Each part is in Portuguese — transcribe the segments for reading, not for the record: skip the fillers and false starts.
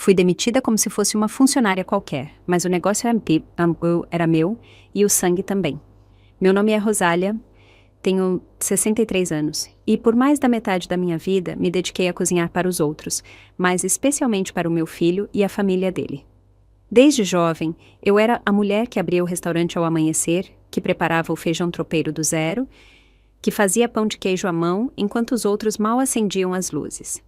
Fui demitida como se fosse uma funcionária qualquer, mas o negócio era meu e o sangue também. Meu nome é Rosália, tenho 63 anos e por mais da metade da minha vida me dediquei a cozinhar para os outros, mas especialmente para o meu filho e a família dele. Desde jovem, eu era a mulher que abria o restaurante ao amanhecer, que preparava o feijão tropeiro do zero, que fazia pão de queijo à mão enquanto os outros mal acendiam as luzes.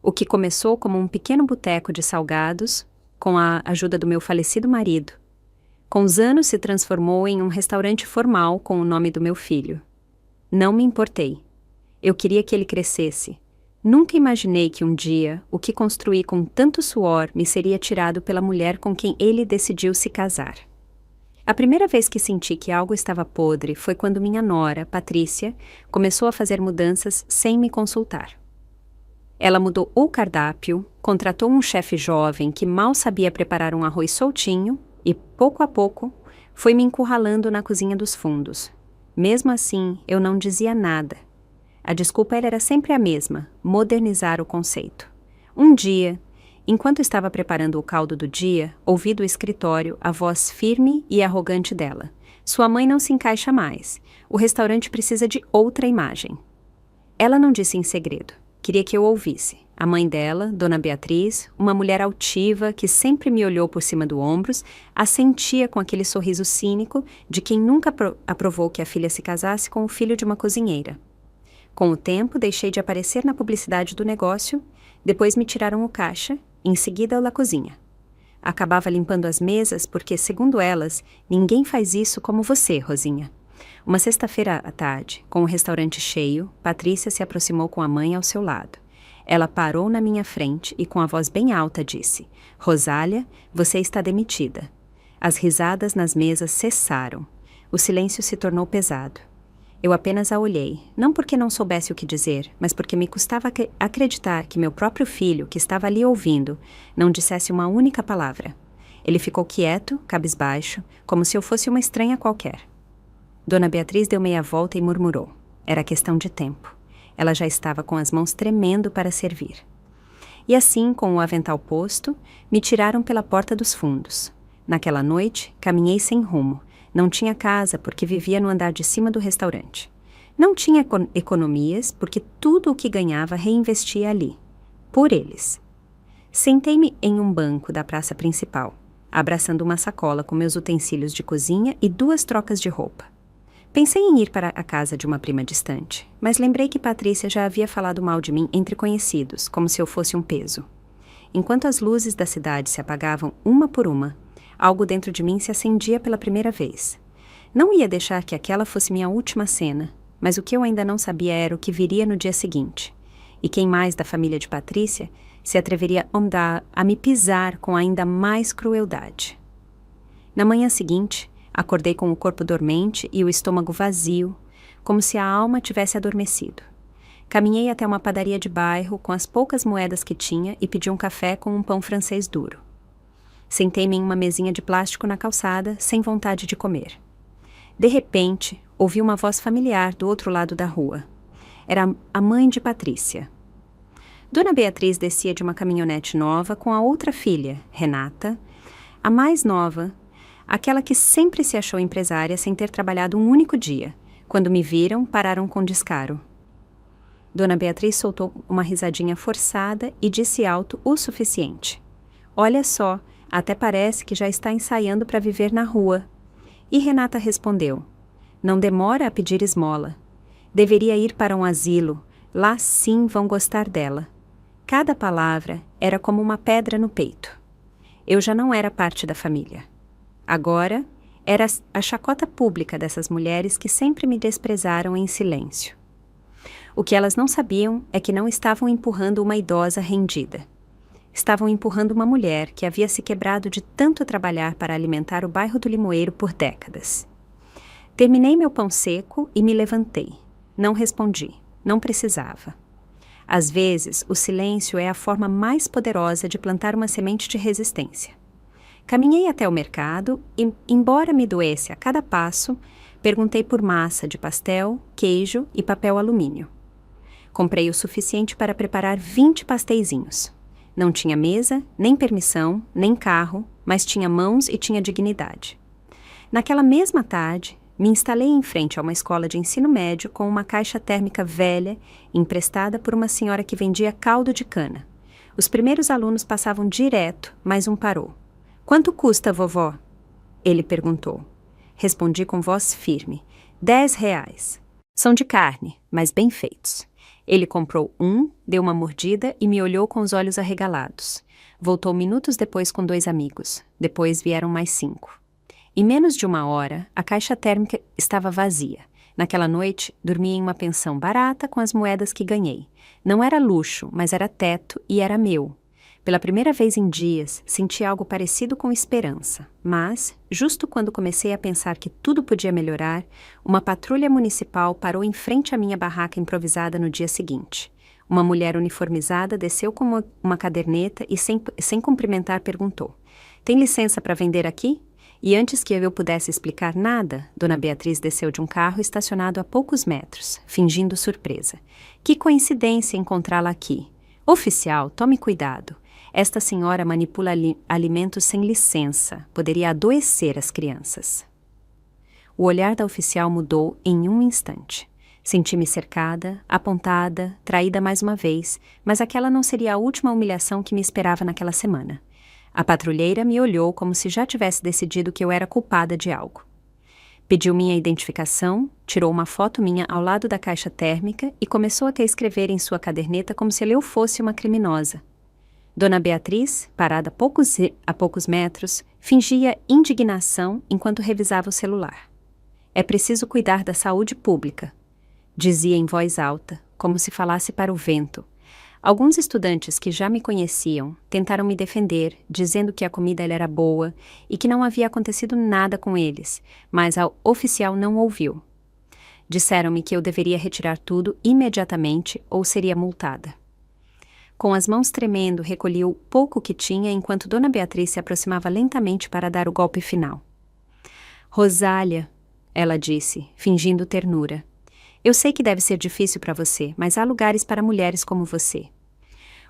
O que começou como um pequeno boteco de salgados, com a ajuda do meu falecido marido. Com os anos se transformou em um restaurante formal com o nome do meu filho. Não me importei. Eu queria que ele crescesse. Nunca imaginei que um dia o que construí com tanto suor me seria tirado pela mulher com quem ele decidiu se casar. A primeira vez que senti que algo estava podre foi quando minha nora, Patrícia, começou a fazer mudanças sem me consultar. Ela mudou o cardápio, contratou um chefe jovem que mal sabia preparar um arroz soltinho e, pouco a pouco, foi me encurralando na cozinha dos fundos. Mesmo assim, eu não dizia nada. A desculpa era sempre a mesma, modernizar o conceito. Um dia, enquanto estava preparando o caldo do dia, ouvi do escritório a voz firme e arrogante dela. Sua mãe não se encaixa mais. O restaurante precisa de outra imagem. Ela não disse em segredo. Queria que eu ouvisse. A mãe dela, Dona Beatriz, uma mulher altiva que sempre me olhou por cima do ombros, assentia com aquele sorriso cínico de quem nunca aprovou que a filha se casasse com o filho de uma cozinheira. Com o tempo, deixei de aparecer na publicidade do negócio, depois me tiraram o caixa, em seguida a cozinha. Acabava limpando as mesas porque, segundo elas, ninguém faz isso como você, Rosinha. Uma sexta-feira à tarde, com o restaurante cheio, Patrícia se aproximou com a mãe ao seu lado. Ela parou na minha frente e com a voz bem alta disse: Rosália, você está demitida. As risadas nas mesas cessaram. O silêncio se tornou pesado. Eu apenas a olhei, não porque não soubesse o que dizer, mas porque me custava acreditar que meu próprio filho, que estava ali ouvindo, não dissesse uma única palavra. Ele ficou quieto, cabisbaixo, como se eu fosse uma estranha qualquer. Dona Beatriz deu meia volta e murmurou. Era questão de tempo. Ela já estava com as mãos tremendo para servir. E assim, com o avental posto, me tiraram pela porta dos fundos. Naquela noite, caminhei sem rumo. Não tinha casa porque vivia no andar de cima do restaurante. Não tinha economias porque tudo o que ganhava reinvestia ali. Por eles. Sentei-me em um banco da praça principal, abraçando uma sacola com meus utensílios de cozinha e 2 trocas de roupa. Pensei em ir para a casa de uma prima distante, mas lembrei que Patrícia já havia falado mal de mim entre conhecidos, como se eu fosse um peso. Enquanto as luzes da cidade se apagavam uma por uma, algo dentro de mim se acendia pela primeira vez. Não ia deixar que aquela fosse minha última cena, mas o que eu ainda não sabia era o que viria no dia seguinte. E quem mais da família de Patrícia se atreveria a me pisar com ainda mais crueldade. Na manhã seguinte, acordei com o corpo dormente e o estômago vazio, como se a alma tivesse adormecido. Caminhei até uma padaria de bairro com as poucas moedas que tinha e pedi um café com um pão francês duro. Sentei-me em uma mesinha de plástico na calçada, sem vontade de comer. De repente, ouvi uma voz familiar do outro lado da rua. Era a mãe de Patrícia. Dona Beatriz descia de uma caminhonete nova com a outra filha, Renata, a mais nova, aquela que sempre se achou empresária sem ter trabalhado um único dia. Quando me viram, pararam com descaro. Dona Beatriz soltou uma risadinha forçada e disse alto o suficiente. Olha só, até parece que já está ensaiando para viver na rua. E Renata respondeu, não demora a pedir esmola. Deveria ir para um asilo, lá sim vão gostar dela. Cada palavra era como uma pedra no peito. Eu já não era parte da família. Agora, era a chacota pública dessas mulheres que sempre me desprezaram em silêncio. O que elas não sabiam é que não estavam empurrando uma idosa rendida. Estavam empurrando uma mulher que havia se quebrado de tanto trabalhar para alimentar o bairro do Limoeiro por décadas. Terminei meu pão seco e me levantei. Não respondi. Não precisava. Às vezes, o silêncio é a forma mais poderosa de plantar uma semente de resistência. Caminhei até o mercado e, embora me doesse a cada passo, perguntei por massa de pastel, queijo e papel alumínio. Comprei o suficiente para preparar 20 pasteizinhos. Não tinha mesa, nem permissão, nem carro, mas tinha mãos e tinha dignidade. Naquela mesma tarde, me instalei em frente a uma escola de ensino médio com uma caixa térmica velha, emprestada por uma senhora que vendia caldo de cana. Os primeiros alunos passavam direto, mas um parou. "Quanto custa, vovó?" Ele perguntou. Respondi com voz firme. R$ 10. São de carne, mas bem feitos. Ele comprou um, deu uma mordida e me olhou com os olhos arregalados. Voltou minutos depois com 2 amigos. Depois vieram mais 5. Em menos de 1 hora, a caixa térmica estava vazia. Naquela noite, dormi em uma pensão barata com as moedas que ganhei. Não era luxo, mas era teto e era meu. Pela primeira vez em dias, senti algo parecido com esperança. Mas, justo quando comecei a pensar que tudo podia melhorar, uma patrulha municipal parou em frente à minha barraca improvisada no dia seguinte. Uma mulher uniformizada desceu com uma caderneta e, sem cumprimentar, perguntou: "Tem licença para vender aqui?" E antes que eu pudesse explicar nada, Dona Beatriz desceu de um carro estacionado a poucos metros, fingindo surpresa. "Que coincidência encontrá-la aqui. Oficial, tome cuidado. Esta senhora manipula alimentos sem licença. Poderia adoecer as crianças." O olhar da oficial mudou em um instante. Senti-me cercada, apontada, traída mais uma vez, mas aquela não seria a última humilhação que me esperava naquela semana. A patrulheira me olhou como se já tivesse decidido que eu era culpada de algo. Pediu minha identificação, tirou uma foto minha ao lado da caixa térmica e começou a escrever em sua caderneta como se eu fosse uma criminosa. Dona Beatriz, parada a poucos metros, fingia indignação enquanto revisava o celular. "É preciso cuidar da saúde pública", dizia em voz alta, como se falasse para o vento. Alguns estudantes que já me conheciam tentaram me defender, dizendo que a comida era boa e que não havia acontecido nada com eles, mas a oficial não ouviu. Disseram-me que eu deveria retirar tudo imediatamente ou seria multada. Com as mãos tremendo, recolhi o pouco que tinha enquanto Dona Beatriz se aproximava lentamente para dar o golpe final. "Rosália", ela disse, fingindo ternura. "Eu sei que deve ser difícil para você, mas há lugares para mulheres como você.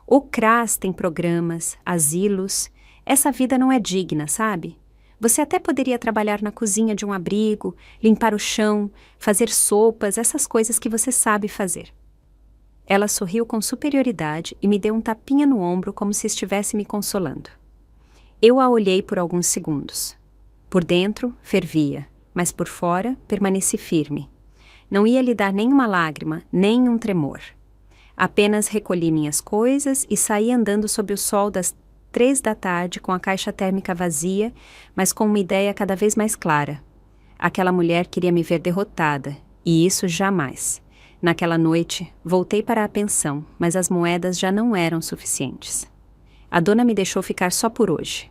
O CRAS tem programas, asilos. Essa vida não é digna, sabe? Você até poderia trabalhar na cozinha de um abrigo, limpar o chão, fazer sopas, essas coisas que você sabe fazer." Ela sorriu com superioridade e me deu um tapinha no ombro como se estivesse me consolando. Eu a olhei por alguns segundos. Por dentro, fervia, mas por fora, permaneci firme. Não ia lhe dar nenhuma lágrima, nem um tremor. Apenas recolhi minhas coisas e saí andando sob o sol das 3 da tarde com a caixa térmica vazia, mas com uma ideia cada vez mais clara. Aquela mulher queria me ver derrotada, e isso jamais. Naquela noite, voltei para a pensão, mas as moedas já não eram suficientes. A dona me deixou ficar só por hoje,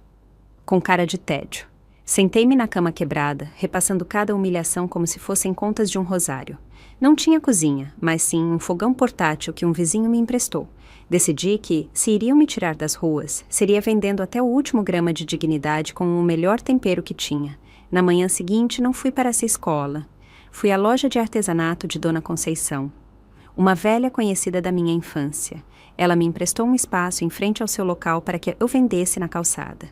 com cara de tédio. Sentei-me na cama quebrada, repassando cada humilhação como se fossem contas de um rosário. Não tinha cozinha, mas sim um fogão portátil que um vizinho me emprestou. Decidi que, se iriam me tirar das ruas, seria vendendo até o último grama de dignidade com o melhor tempero que tinha. Na manhã seguinte, não fui para essa escola. Fui à loja de artesanato de Dona Conceição, uma velha conhecida da minha infância. Ela me emprestou um espaço em frente ao seu local para que eu vendesse na calçada.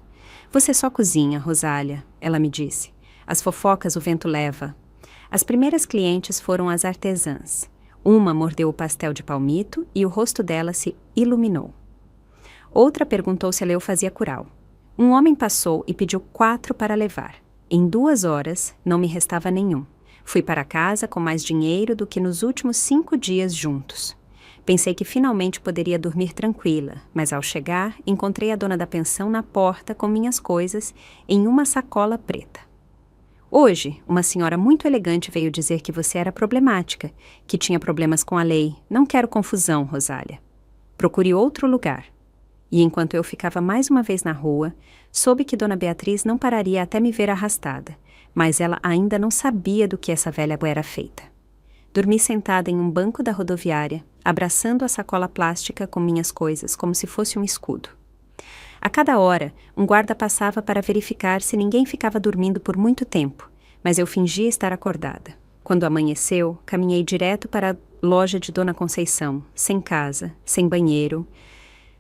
"Você só cozinha, Rosália", ela me disse. "As fofocas o vento leva." As primeiras clientes foram as artesãs. Uma mordeu o pastel de palmito e o rosto dela se iluminou. Outra perguntou se eu fazia curau. Um homem passou e pediu 4 para levar. Em 2 horas, não me restava nenhum. Fui para casa com mais dinheiro do que nos últimos 5 dias juntos. Pensei que finalmente poderia dormir tranquila, mas ao chegar, encontrei a dona da pensão na porta com minhas coisas em uma sacola preta. "Hoje, uma senhora muito elegante veio dizer que você era problemática, que tinha problemas com a lei. Não quero confusão, Rosália. Procure outro lugar." E enquanto eu ficava mais uma vez na rua, soube que Dona Beatriz não pararia até me ver arrastada, mas ela ainda não sabia do que essa velha era feita. Dormi sentada em um banco da rodoviária, abraçando a sacola plástica com minhas coisas como se fosse um escudo. A cada hora, um guarda passava para verificar se ninguém ficava dormindo por muito tempo, mas eu fingia estar acordada. Quando amanheceu, caminhei direto para a loja de Dona Conceição, sem casa, sem banheiro,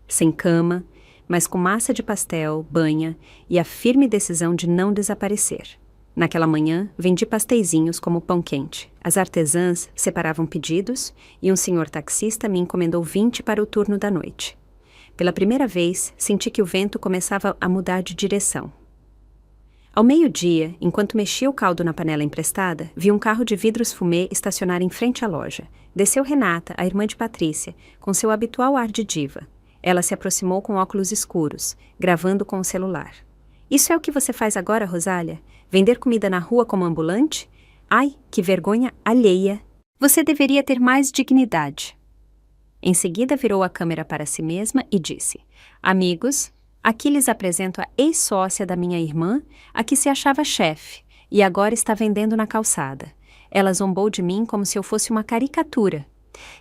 sem cama, mas com massa de pastel, banha e a firme decisão de não desaparecer. Naquela manhã, vendi pasteizinhos como pão quente. As artesãs separavam pedidos e um senhor taxista me encomendou 20 para o turno da noite. Pela primeira vez, senti que o vento começava a mudar de direção. Ao meio-dia, enquanto mexia o caldo na panela emprestada, vi um carro de vidros fumê estacionar em frente à loja. Desceu Renata, a irmã de Patrícia, com seu habitual ar de diva. Ela se aproximou com óculos escuros, gravando com o celular. Isso é o que você faz agora, Rosália? Vender comida na rua como ambulante? Ai, que vergonha alheia! Você deveria ter mais dignidade. Em seguida virou a câmera para si mesma e disse: Amigos, aqui lhes apresento a ex-sócia da minha irmã, a que se achava chefe, e agora está vendendo na calçada. Ela zombou de mim como se eu fosse uma caricatura.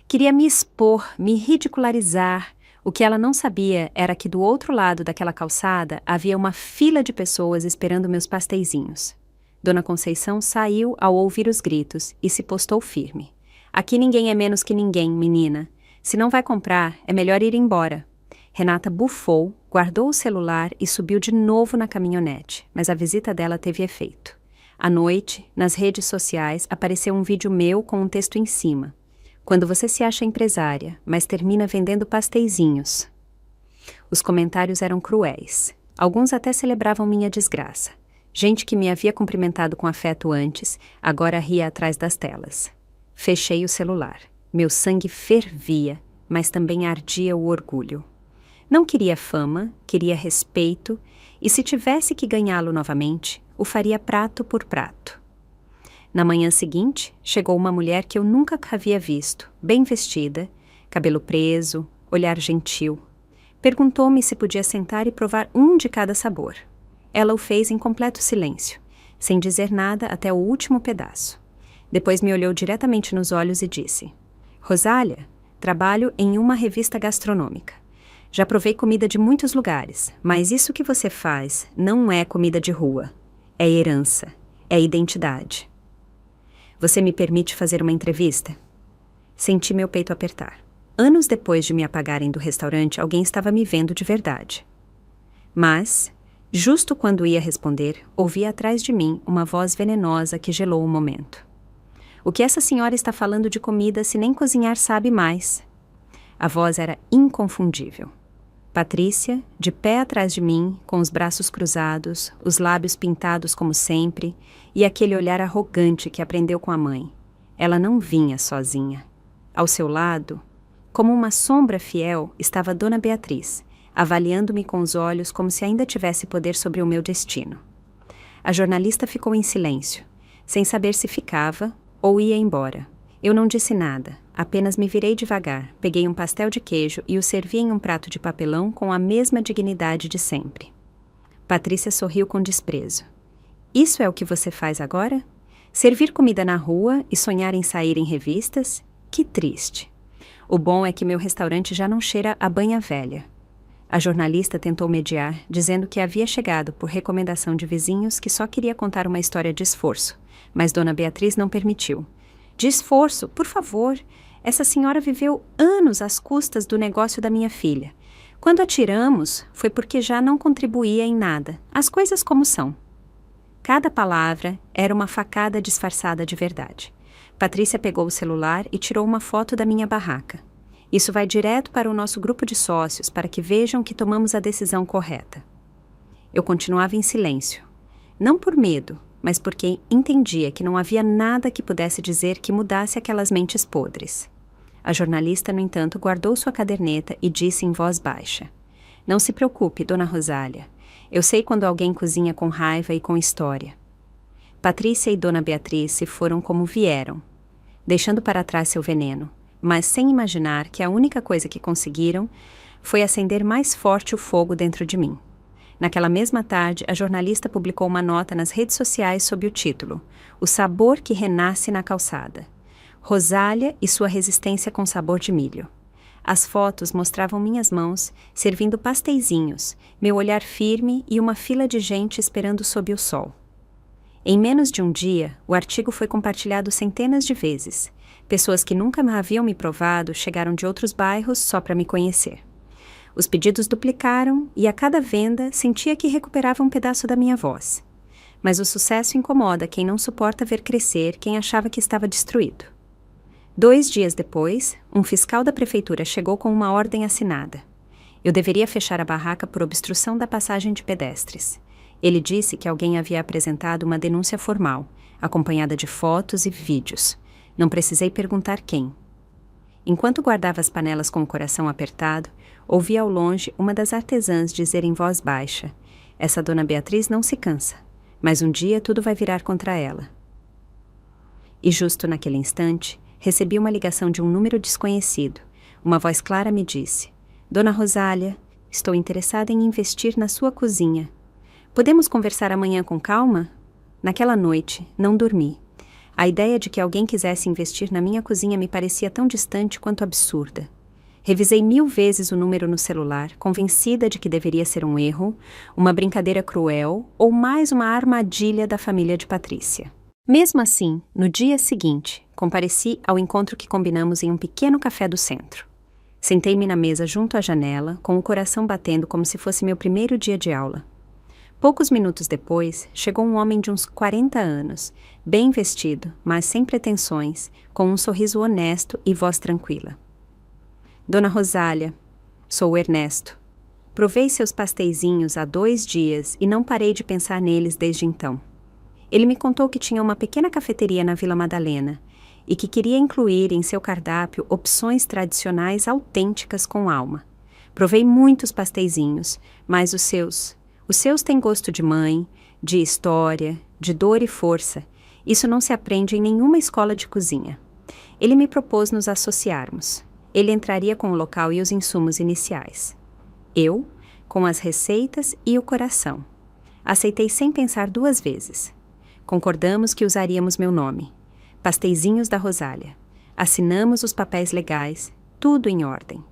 Queria me expor, me ridicularizar. O que ela não sabia era que do outro lado daquela calçada havia uma fila de pessoas esperando meus pasteizinhos. Dona Conceição saiu ao ouvir os gritos e se postou firme. Aqui ninguém é menos que ninguém, menina. Se não vai comprar, é melhor ir embora. Renata bufou, guardou o celular e subiu de novo na caminhonete, mas a visita dela teve efeito. À noite, nas redes sociais, apareceu um vídeo meu com um texto em cima. Quando você se acha empresária, mas termina vendendo pasteizinhos. Os comentários eram cruéis. Alguns até celebravam minha desgraça. Gente que me havia cumprimentado com afeto antes, agora ria atrás das telas. Fechei o celular. Meu sangue fervia, mas também ardia o orgulho. Não queria fama, queria respeito, e se tivesse que ganhá-lo novamente, o faria prato por prato. Na manhã seguinte, chegou uma mulher que eu nunca havia visto, bem vestida, cabelo preso, olhar gentil. Perguntou-me se podia sentar e provar um de cada sabor. Ela o fez em completo silêncio, sem dizer nada até o último pedaço. Depois me olhou diretamente nos olhos e disse: Rosália, trabalho em uma revista gastronômica. Já provei comida de muitos lugares, mas isso que você faz não é comida de rua. É herança, é identidade. Você me permite fazer uma entrevista? Senti meu peito apertar. Anos depois de me apagarem do restaurante, alguém estava me vendo de verdade. Mas, justo quando ia responder, ouvi atrás de mim uma voz venenosa que gelou o momento. O que essa senhora está falando de comida se nem cozinhar sabe mais? A voz era inconfundível. Patrícia, de pé atrás de mim, com os braços cruzados, os lábios pintados como sempre, e aquele olhar arrogante que aprendeu com a mãe. Ela não vinha sozinha. Ao seu lado, como uma sombra fiel, estava Dona Beatriz, avaliando-me com os olhos como se ainda tivesse poder sobre o meu destino. A jornalista ficou em silêncio, sem saber se ficava ou ia embora. Eu não disse nada, apenas me virei devagar, peguei um pastel de queijo e o servi em um prato de papelão com a mesma dignidade de sempre. Patrícia sorriu com desprezo. Isso é o que você faz agora? Servir comida na rua e sonhar em sair em revistas? Que triste. O bom é que meu restaurante já não cheira a banha velha. A jornalista tentou mediar, dizendo que havia chegado por recomendação de vizinhos que só queria contar uma história de esforço, mas Dona Beatriz não permitiu. De esforço, por favor. Essa senhora viveu anos às custas do negócio da minha filha. Quando a tiramos, foi porque já não contribuía em nada. As coisas como são. Cada palavra era uma facada disfarçada de verdade. Patrícia pegou o celular e tirou uma foto da minha barraca. Isso vai direto para o nosso grupo de sócios para que vejam que tomamos a decisão correta. Eu continuava em silêncio. Não por medo, mas porque entendia que não havia nada que pudesse dizer que mudasse aquelas mentes podres. A jornalista, no entanto, guardou sua caderneta e disse em voz baixa: Não se preocupe, Dona Rosália. Eu sei quando alguém cozinha com raiva e com história. Patrícia e Dona Beatriz se foram como vieram, deixando para trás seu veneno, mas sem imaginar que a única coisa que conseguiram foi acender mais forte o fogo dentro de mim. Naquela mesma tarde, a jornalista publicou uma nota nas redes sociais sob o título O Sabor que Renasce na Calçada. Rosália e sua resistência com sabor de milho. As fotos mostravam minhas mãos servindo pasteizinhos, meu olhar firme e uma fila de gente esperando sob o sol. Em menos de um dia, o artigo foi compartilhado centenas de vezes. Pessoas que nunca haviam me provado chegaram de outros bairros só para me conhecer. Os pedidos duplicaram e a cada venda sentia que recuperava um pedaço da minha voz. Mas o sucesso incomoda quem não suporta ver crescer quem achava que estava destruído. 2 dias depois, um fiscal da prefeitura chegou com uma ordem assinada. Eu deveria fechar a barraca por obstrução da passagem de pedestres. Ele disse que alguém havia apresentado uma denúncia formal, acompanhada de fotos e vídeos. Não precisei perguntar quem. Enquanto guardava as panelas com o coração apertado, ouvi ao longe uma das artesãs dizer em voz baixa: "Essa dona Beatriz não se cansa, mas um dia tudo vai virar contra ela." E justo naquele instante, recebi uma ligação de um número desconhecido. Uma voz clara me disse: "Dona Rosália, estou interessada em investir na sua cozinha. Podemos conversar amanhã com calma?" Naquela noite, não dormi. A ideia de que alguém quisesse investir na minha cozinha me parecia tão distante quanto absurda. Revisei 1000 vezes o número no celular, convencida de que deveria ser um erro, uma brincadeira cruel ou mais uma armadilha da família de Patrícia. Mesmo assim, no dia seguinte, compareci ao encontro que combinamos em um pequeno café do centro. Sentei-me na mesa junto à janela, com o coração batendo como se fosse meu primeiro dia de aula. Poucos minutos depois, chegou um homem de uns 40 anos, bem vestido, mas sem pretensões, com um sorriso honesto e voz tranquila. "Dona Rosália, sou o Ernesto. Provei seus pasteizinhos há 2 dias e não parei de pensar neles desde então." Ele me contou que tinha uma pequena cafeteria na Vila Madalena e que queria incluir em seu cardápio opções tradicionais autênticas com alma. Provei muitos pasteizinhos, mas os seus têm gosto de mãe, de história, de dor e força. Isso não se aprende em nenhuma escola de cozinha. Ele me propôs nos associarmos. Ele entraria com o local e os insumos iniciais. Eu, com as receitas e o coração. Aceitei sem pensar 2 vezes. Concordamos que usaríamos meu nome. Pasteizinhos da Rosália. Assinamos os papéis legais, tudo em ordem.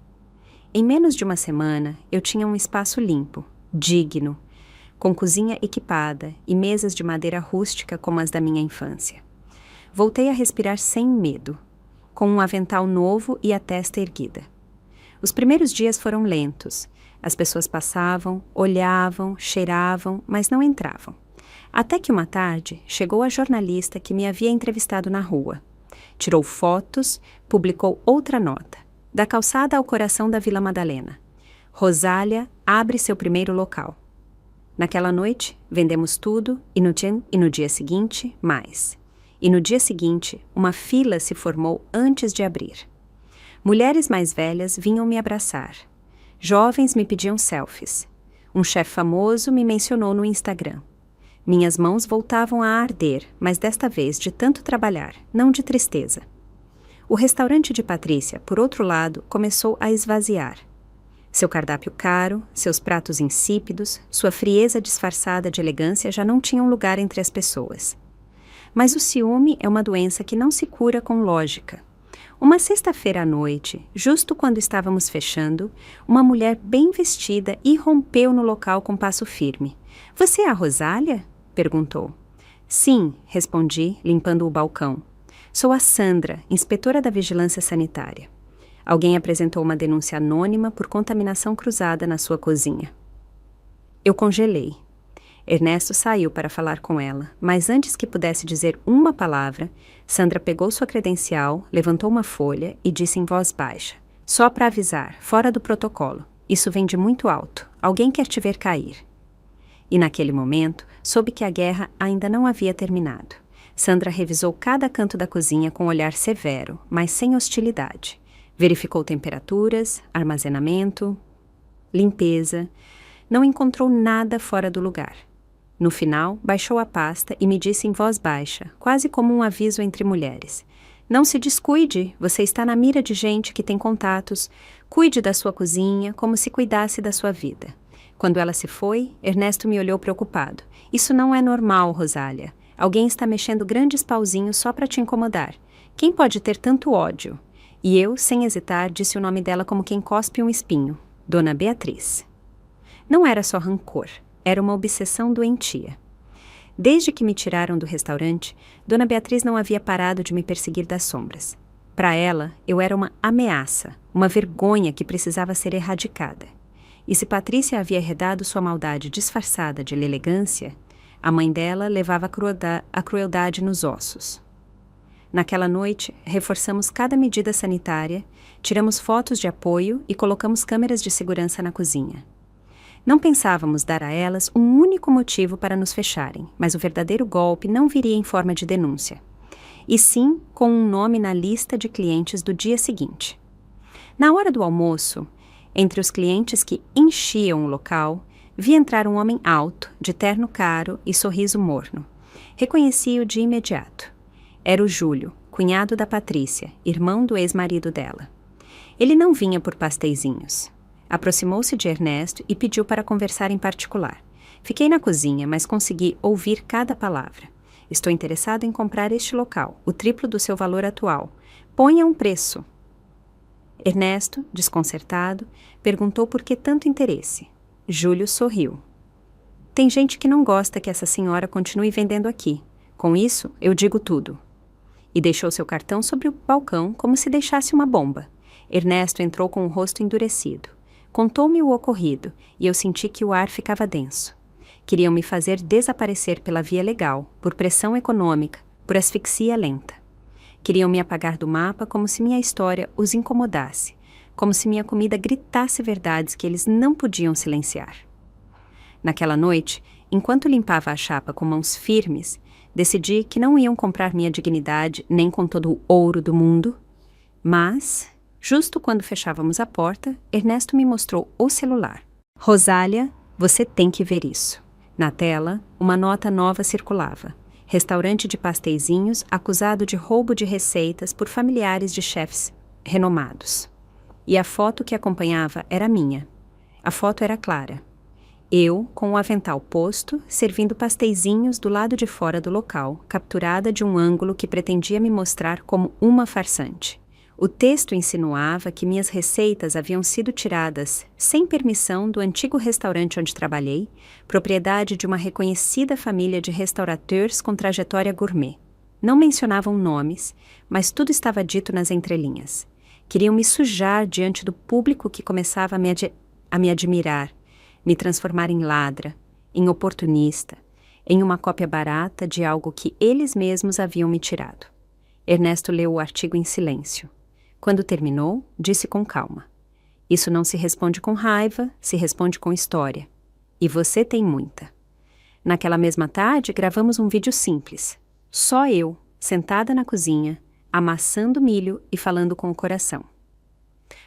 Em menos de uma semana, eu tinha um espaço limpo, digno, com cozinha equipada e mesas de madeira rústica como as da minha infância. Voltei a respirar sem medo, com um avental novo e a testa erguida. Os primeiros dias foram lentos. As pessoas passavam, olhavam, cheiravam, mas não entravam. Até que uma tarde chegou a jornalista que me havia entrevistado na rua. Tirou fotos, publicou outra nota. Da calçada ao coração da Vila Madalena. Rosália abre seu primeiro local. Naquela noite, vendemos tudo e no dia seguinte, mais. E no dia seguinte, uma fila se formou antes de abrir. Mulheres mais velhas vinham me abraçar. Jovens me pediam selfies. Um chefe famoso me mencionou no Instagram. Minhas mãos voltavam a arder, mas desta vez de tanto trabalhar, não de tristeza. O restaurante de Patrícia, por outro lado, começou a esvaziar. Seu cardápio caro, seus pratos insípidos, sua frieza disfarçada de elegância já não tinham lugar entre as pessoas. Mas o ciúme é uma doença que não se cura com lógica. Uma sexta-feira à noite, justo quando estávamos fechando, uma mulher bem vestida irrompeu no local com passo firme. "Você é a Rosália?" perguntou. "Sim", respondi, limpando o balcão. "Sou a Sandra, inspetora da Vigilância Sanitária. Alguém apresentou uma denúncia anônima por contaminação cruzada na sua cozinha." Eu congelei. Ernesto saiu para falar com ela, mas antes que pudesse dizer uma palavra, Sandra pegou sua credencial, levantou uma folha e disse em voz baixa: "Só para avisar, fora do protocolo. Isso vem de muito alto. Alguém quer te ver cair." E naquele momento, soube que a guerra ainda não havia terminado. Sandra revisou cada canto da cozinha com um olhar severo, mas sem hostilidade. Verificou temperaturas, armazenamento, limpeza. Não encontrou nada fora do lugar. No final, baixou a pasta e me disse em voz baixa, quase como um aviso entre mulheres: "Não se descuide, você está na mira de gente que tem contatos. Cuide da sua cozinha como se cuidasse da sua vida." Quando ela se foi, Ernesto me olhou preocupado. "Isso não é normal, Rosália. Alguém está mexendo grandes pauzinhos só para te incomodar. Quem pode ter tanto ódio?" E eu, sem hesitar, disse o nome dela como quem cospe um espinho: Dona Beatriz. Não era só rancor, era uma obsessão doentia. Desde que me tiraram do restaurante, Dona Beatriz não havia parado de me perseguir das sombras. Para ela, eu era uma ameaça, uma vergonha que precisava ser erradicada. E se Patrícia havia herdado sua maldade disfarçada de elegância, a mãe dela levava a crueldade nos ossos. Naquela noite, reforçamos cada medida sanitária, tiramos fotos de apoio e colocamos câmeras de segurança na cozinha. Não pensávamos dar a elas um único motivo para nos fecharem, mas o verdadeiro golpe não viria em forma de denúncia, e sim com um nome na lista de clientes do dia seguinte. Na hora do almoço, entre os clientes que enchiam o local, vi entrar um homem alto, de terno caro e sorriso morno. Reconheci-o de imediato. Era o Júlio, cunhado da Patrícia, irmão do ex-marido dela. Ele não vinha por pasteizinhos. Aproximou-se de Ernesto e pediu para conversar em particular. Fiquei na cozinha, mas consegui ouvir cada palavra. Estou interessado em comprar este local, o triplo do seu valor atual. Ponha um preço. Ernesto, desconcertado, perguntou por que tanto interesse. Júlio sorriu. Tem gente que não gosta que essa senhora continue vendendo aqui. Com isso, eu digo tudo. E deixou seu cartão sobre o balcão como se deixasse uma bomba. Ernesto entrou com o rosto endurecido. Contou-me o ocorrido, e eu senti que o ar ficava denso. Queriam me fazer desaparecer pela via legal, por pressão econômica, por asfixia lenta. Queriam me apagar do mapa como se minha história os incomodasse, como se minha comida gritasse verdades que eles não podiam silenciar. Naquela noite, enquanto limpava a chapa com mãos firmes, decidi que não iam comprar minha dignidade nem com todo o ouro do mundo, mas, justo quando fechávamos a porta, Ernesto me mostrou o celular. Rosália, você tem que ver isso. Na tela, uma nota nova circulava. Restaurante de pasteizinhos acusado de roubo de receitas por familiares de chefes renomados. E a foto que acompanhava era minha. A foto era clara. Eu, com o avental posto, servindo pasteizinhos do lado de fora do local, capturada de um ângulo que pretendia me mostrar como uma farsante. O texto insinuava que minhas receitas haviam sido tiradas sem permissão do antigo restaurante onde trabalhei, propriedade de uma reconhecida família de restaurateurs com trajetória gourmet. Não mencionavam nomes, mas tudo estava dito nas entrelinhas. Queriam me sujar diante do público que começava a me admirar, me transformar em ladra, em oportunista, em uma cópia barata de algo que eles mesmos haviam me tirado. Ernesto leu o artigo em silêncio. Quando terminou, disse com calma: isso não se responde com raiva, se responde com história. E você tem muita. Naquela mesma tarde, gravamos um vídeo simples. Só eu, sentada na cozinha, amassando milho e falando com o coração.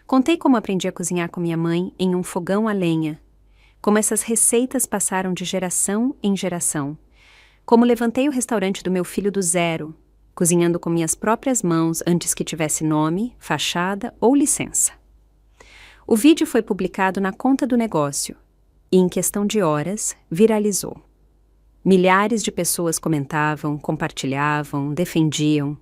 Contei como aprendi a cozinhar com minha mãe em um fogão a lenha, como essas receitas passaram de geração em geração, como levantei o restaurante do meu filho do zero, cozinhando com minhas próprias mãos antes que tivesse nome, fachada ou licença. O vídeo foi publicado na conta do negócio e, em questão de horas, viralizou. Milhares de pessoas comentavam, compartilhavam, defendiam.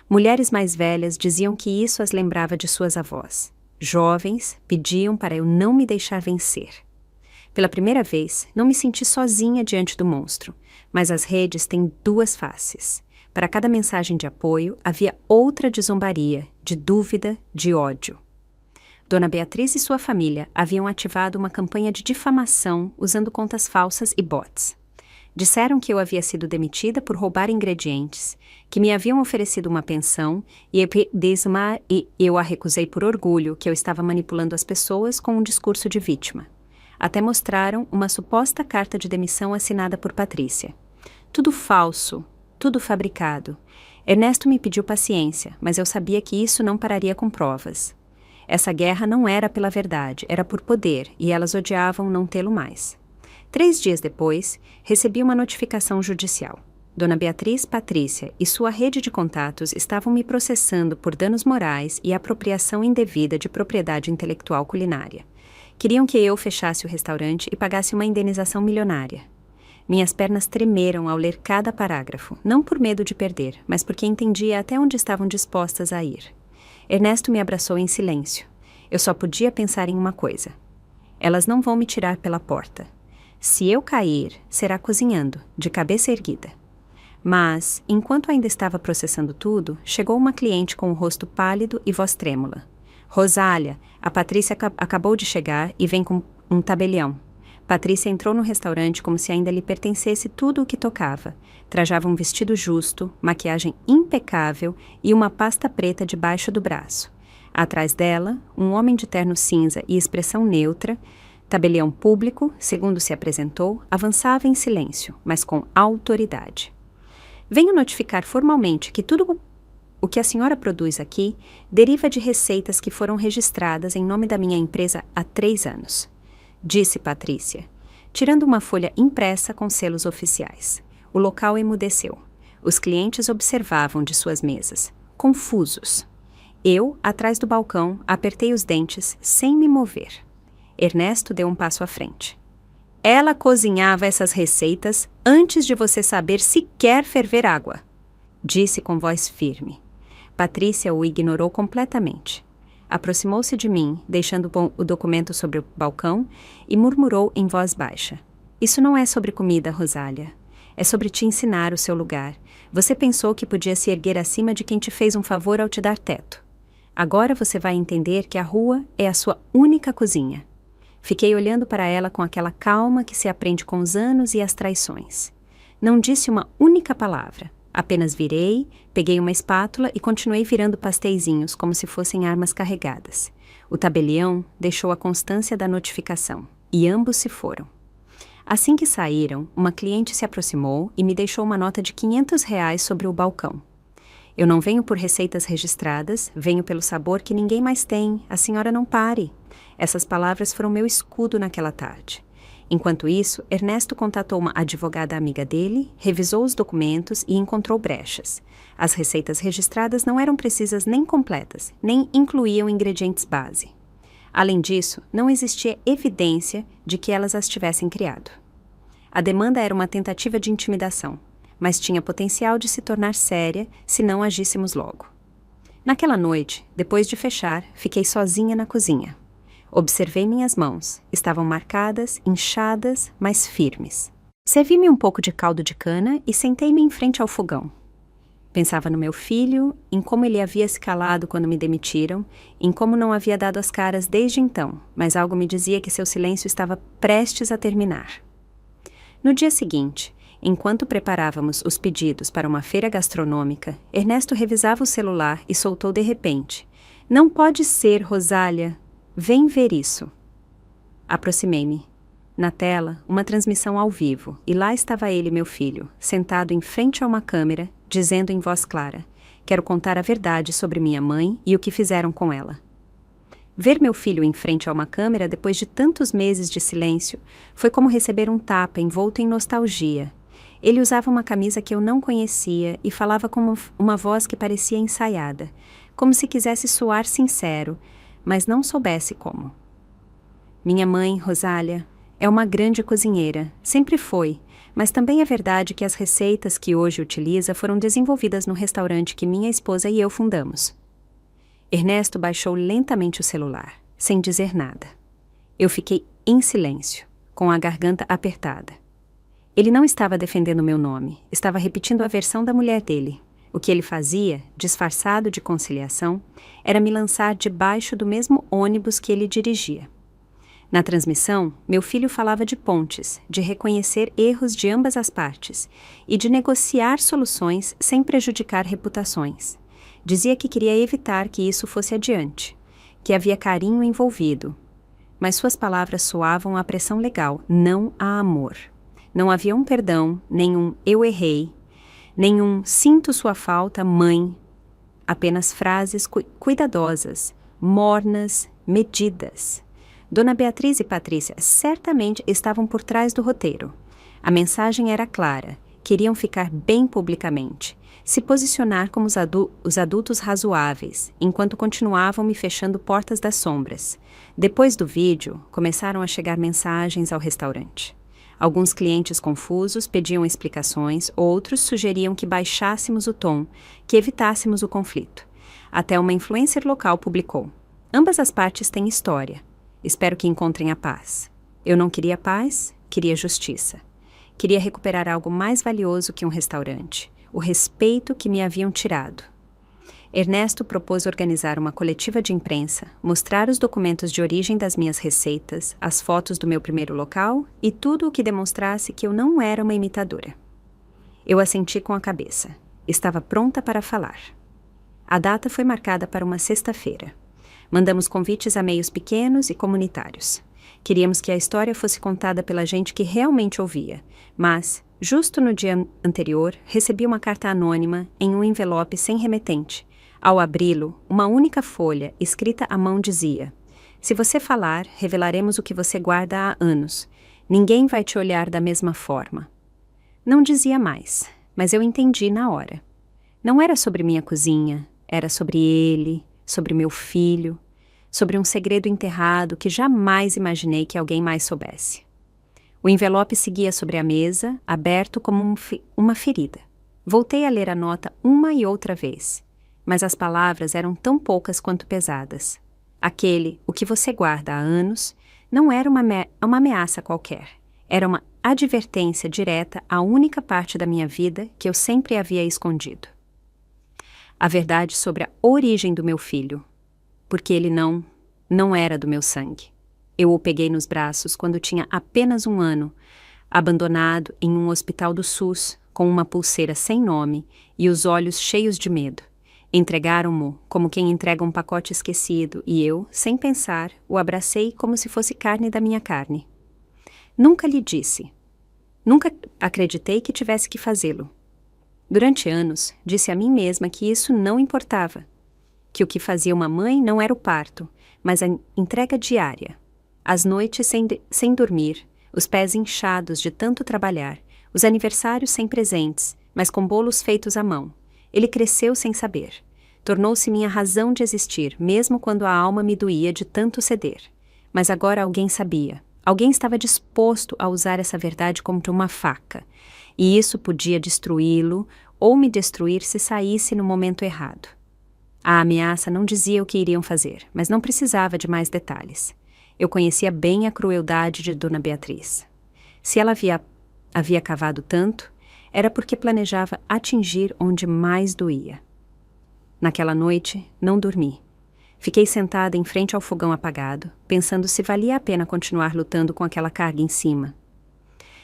Mulheres mais velhas diziam que isso as lembrava de suas avós. Jovens pediam para eu não me deixar vencer. Pela primeira vez, não me senti sozinha diante do monstro, mas as redes têm duas faces. Para cada mensagem de apoio, havia outra de zombaria, de dúvida, de ódio. Dona Beatriz e sua família haviam ativado uma campanha de difamação usando contas falsas e bots. Disseram que eu havia sido demitida por roubar ingredientes, que me haviam oferecido uma pensão e eu a recusei por orgulho, que eu estava manipulando as pessoas com um discurso de vítima. Até mostraram uma suposta carta de demissão assinada por Patrícia. Tudo falso. Tudo fabricado. Ernesto me pediu paciência, mas eu sabia que isso não pararia com provas. Essa guerra não era pela verdade, era por poder, e elas odiavam não tê-lo mais. 3 dias depois, recebi uma notificação judicial. Dona Beatriz, Patrícia e sua rede de contatos estavam me processando por danos morais e apropriação indevida de propriedade intelectual culinária. Queriam que eu fechasse o restaurante e pagasse uma indenização milionária. Minhas pernas tremeram ao ler cada parágrafo, não por medo de perder, mas porque entendia até onde estavam dispostas a ir. Ernesto me abraçou em silêncio. Eu só podia pensar em uma coisa. Elas não vão me tirar pela porta. Se eu cair, será cozinhando, de cabeça erguida. Mas, enquanto ainda estava processando tudo, chegou uma cliente com o rosto pálido e voz trêmula. Rosália, a Patrícia acabou de chegar e vem com Um tabelião. Patrícia entrou no restaurante como se ainda lhe pertencesse tudo o que tocava. Trajava um vestido justo, maquiagem impecável e uma pasta preta debaixo do braço. Atrás dela, um homem de terno cinza e expressão neutra, tabelião público, segundo se apresentou, avançava em silêncio, mas com autoridade. Venho notificar formalmente que tudo o que a senhora produz aqui deriva de receitas que foram registradas em nome da minha empresa há 3 anos. Disse Patrícia, tirando uma folha impressa com selos oficiais. O local emudeceu. Os clientes observavam de suas mesas, confusos. Eu, atrás do balcão, apertei os dentes, sem me mover. Ernesto deu um passo à frente. Ela cozinhava essas receitas antes de você saber sequer ferver água, disse com voz firme. Patrícia o ignorou completamente. Aproximou-se de mim, deixando o documento sobre o balcão, e murmurou em voz baixa. Isso não é sobre comida, Rosália. É sobre te ensinar o seu lugar. Você pensou que podia se erguer acima de quem te fez um favor ao te dar teto. Agora você vai entender que a rua é a sua única cozinha. Fiquei olhando para ela com aquela calma que se aprende com os anos e as traições. Não disse uma única palavra. Apenas virei, peguei uma espátula e continuei virando pasteizinhos como se fossem armas carregadas. O tabelião deixou a constância da notificação, e ambos se foram. Assim que saíram, uma cliente se aproximou e me deixou uma nota de R$ 500 sobre o balcão. Eu não venho por receitas registradas, venho pelo sabor que ninguém mais tem, a senhora não pare. Essas palavras foram meu escudo naquela tarde. Enquanto isso, Ernesto contatou uma advogada amiga dele, revisou os documentos e encontrou brechas. As receitas registradas não eram precisas nem completas, nem incluíam ingredientes base. Além disso, não existia evidência de que elas as tivessem criado. A demanda era uma tentativa de intimidação, mas tinha potencial de se tornar séria se não agíssemos logo. Naquela noite, depois de fechar, fiquei sozinha na cozinha. Observei minhas mãos. Estavam marcadas, inchadas, mas firmes. Servi-me um pouco de caldo de cana e sentei-me em frente ao fogão. Pensava no meu filho, em como ele havia se calado quando me demitiram, em como não havia dado as caras desde então, mas algo me dizia que seu silêncio estava prestes a terminar. No dia seguinte, enquanto preparávamos os pedidos para uma feira gastronômica, Ernesto revisava o celular e soltou de repente. Não pode ser, Rosália. Vem ver isso. Aproximei-me. Na tela, uma transmissão ao vivo, e lá estava ele, meu filho, sentado em frente a uma câmera, dizendo em voz clara: quero contar a verdade sobre minha mãe e o que fizeram com ela. Ver meu filho em frente a uma câmera depois de tantos meses de silêncio foi como receber um tapa envolto em nostalgia. Ele usava uma camisa que eu não conhecia e falava com uma voz que parecia ensaiada, como se quisesse soar sincero, mas não soubesse como. Minha mãe, Rosália, é uma grande cozinheira, sempre foi, mas também é verdade que as receitas que hoje utiliza foram desenvolvidas no restaurante que minha esposa e eu fundamos. Ernesto baixou lentamente o celular, sem dizer nada. Eu fiquei em silêncio, com a garganta apertada. Ele não estava defendendo meu nome, estava repetindo a versão da mulher dele. O que ele fazia, disfarçado de conciliação, era me lançar debaixo do mesmo ônibus que ele dirigia. Na transmissão, meu filho falava de pontes, de reconhecer erros de ambas as partes e de negociar soluções sem prejudicar reputações. Dizia que queria evitar que isso fosse adiante, que havia carinho envolvido. Mas suas palavras soavam a pressão legal, não a amor. Não havia um perdão, nem um eu errei, nem um sinto sua falta, mãe. Apenas frases cuidadosas, mornas, medidas. Dona Beatriz e Patrícia certamente estavam por trás do roteiro. A mensagem era clara, queriam ficar bem publicamente, se posicionar como os adultos razoáveis, enquanto continuavam me fechando portas das sombras. Depois do vídeo, começaram a chegar mensagens ao restaurante. Alguns clientes confusos pediam explicações, outros sugeriam que baixássemos o tom, que evitássemos o conflito. Até uma influencer local publicou: ambas as partes têm história. Espero que encontrem a paz. Eu não queria paz, queria justiça. Queria recuperar algo mais valioso que um restaurante, o respeito que me haviam tirado. Ernesto propôs organizar uma coletiva de imprensa, mostrar os documentos de origem das minhas receitas, as fotos do meu primeiro local e tudo o que demonstrasse que eu não era uma imitadora. Eu assenti com a cabeça. Estava pronta para falar. A data foi marcada para uma sexta-feira. Mandamos convites a meios pequenos e comunitários. Queríamos que a história fosse contada pela gente que realmente ouvia, mas, justo no dia anterior, recebi uma carta anônima em um envelope sem remetente. Ao abri-lo, uma única folha, escrita à mão, dizia: "Se você falar, revelaremos o que você guarda há anos. Ninguém vai te olhar da mesma forma." Não dizia mais, mas eu entendi na hora. Não era sobre minha cozinha, era sobre ele, sobre meu filho, sobre um segredo enterrado que jamais imaginei que alguém mais soubesse. O envelope seguia sobre a mesa, aberto como uma ferida. Voltei a ler a nota uma e outra vez, mas as palavras eram tão poucas quanto pesadas. Aquele, o que você guarda há anos, não era uma ameaça qualquer. Era uma advertência direta à única parte da minha vida que eu sempre havia escondido. A verdade sobre a origem do meu filho, porque ele não era do meu sangue. Eu o peguei nos braços quando tinha apenas 1 ano, abandonado em um hospital do SUS, com uma pulseira sem nome e os olhos cheios de medo. Entregaram-mo como quem entrega um pacote esquecido e eu, sem pensar, o abracei como se fosse carne da minha carne. Nunca lhe disse. Nunca acreditei que tivesse que fazê-lo. Durante anos, disse a mim mesma que isso não importava, que o que fazia uma mãe não era o parto, mas a entrega diária. As noites sem dormir, os pés inchados de tanto trabalhar, os aniversários sem presentes, mas com bolos feitos à mão. Ele cresceu sem saber. Tornou-se minha razão de existir, mesmo quando a alma me doía de tanto ceder. Mas agora alguém sabia. Alguém estava disposto a usar essa verdade como uma faca. E isso podia destruí-lo ou me destruir se saísse no momento errado. A ameaça não dizia o que iriam fazer, mas não precisava de mais detalhes. Eu conhecia bem a crueldade de Dona Beatriz. Se ela havia cavado tanto, era porque planejava atingir onde mais doía. Naquela noite, não dormi. Fiquei sentada em frente ao fogão apagado, pensando se valia a pena continuar lutando com aquela carga em cima.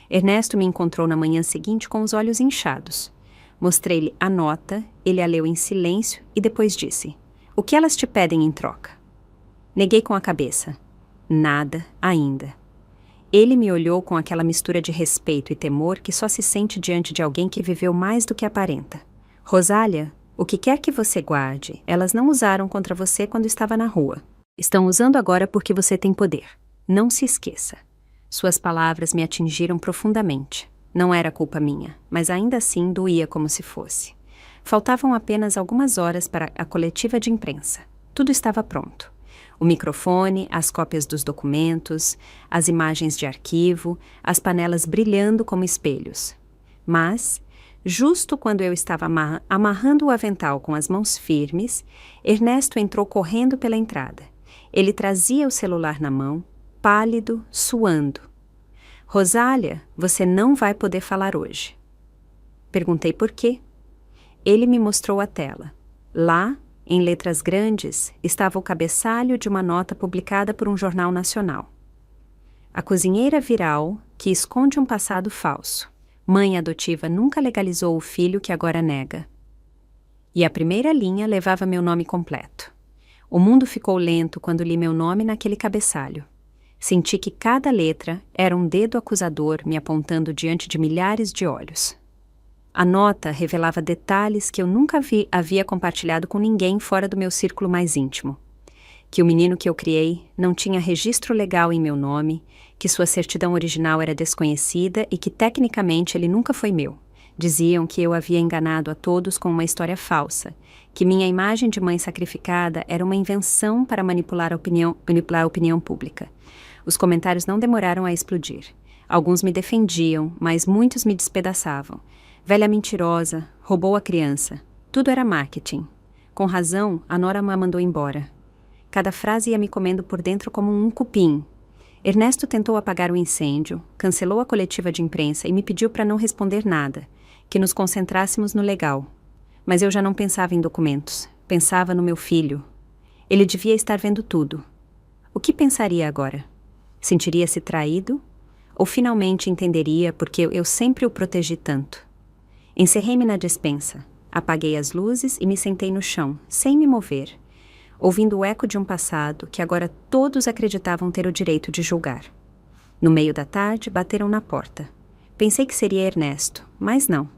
Ernesto me encontrou na manhã seguinte com os olhos inchados. Mostrei-lhe a nota, ele a leu em silêncio e depois disse: "O que elas te pedem em troca?" Neguei com a cabeça. Nada ainda. Ele me olhou com aquela mistura de respeito e temor que só se sente diante de alguém que viveu mais do que aparenta. "Rosália, o que quer que você guarde, elas não usaram contra você quando estava na rua. Estão usando agora porque você tem poder. Não se esqueça." Suas palavras me atingiram profundamente. Não era culpa minha, mas ainda assim doía como se fosse. Faltavam apenas algumas horas para a coletiva de imprensa. Tudo estava pronto. O microfone, as cópias dos documentos, as imagens de arquivo, as panelas brilhando como espelhos. Mas, justo quando eu estava amarrando o avental com as mãos firmes, Ernesto entrou correndo pela entrada. Ele trazia o celular na mão, pálido, suando. "Rosália, você não vai poder falar hoje." Perguntei por quê. Ele me mostrou a tela. Lá, em letras grandes, estava o cabeçalho de uma nota publicada por um jornal nacional. "A cozinheira viral que esconde um passado falso. Mãe adotiva nunca legalizou o filho que agora nega." E a primeira linha levava meu nome completo. O mundo ficou lento quando li meu nome naquele cabeçalho. Senti que cada letra era um dedo acusador me apontando diante de milhares de olhos. A nota revelava detalhes que eu nunca havia compartilhado com ninguém fora do meu círculo mais íntimo. Que o menino que eu criei não tinha registro legal em meu nome, que sua certidão original era desconhecida e que tecnicamente ele nunca foi meu. Diziam que eu havia enganado a todos com uma história falsa, que minha imagem de mãe sacrificada era uma invenção para manipular a opinião pública. Os comentários não demoraram a explodir. Alguns me defendiam, mas muitos me despedaçavam. "Velha mentirosa, roubou a criança." Tudo era marketing. Com razão, a Nora me mandou embora. Cada frase ia me comendo por dentro como um cupim. Ernesto tentou apagar o incêndio, cancelou a coletiva de imprensa e me pediu para não responder nada, que nos concentrássemos no legal. Mas eu já não pensava em documentos. Pensava no meu filho. Ele devia estar vendo tudo. O que pensaria agora? Sentiria-se traído? Ou finalmente entenderia porque eu sempre o protegi tanto? Encerrei-me na despensa, apaguei as luzes e me sentei no chão, sem me mover, ouvindo o eco de um passado que agora todos acreditavam ter o direito de julgar. No meio da tarde, bateram na porta. Pensei que seria Ernesto, mas não.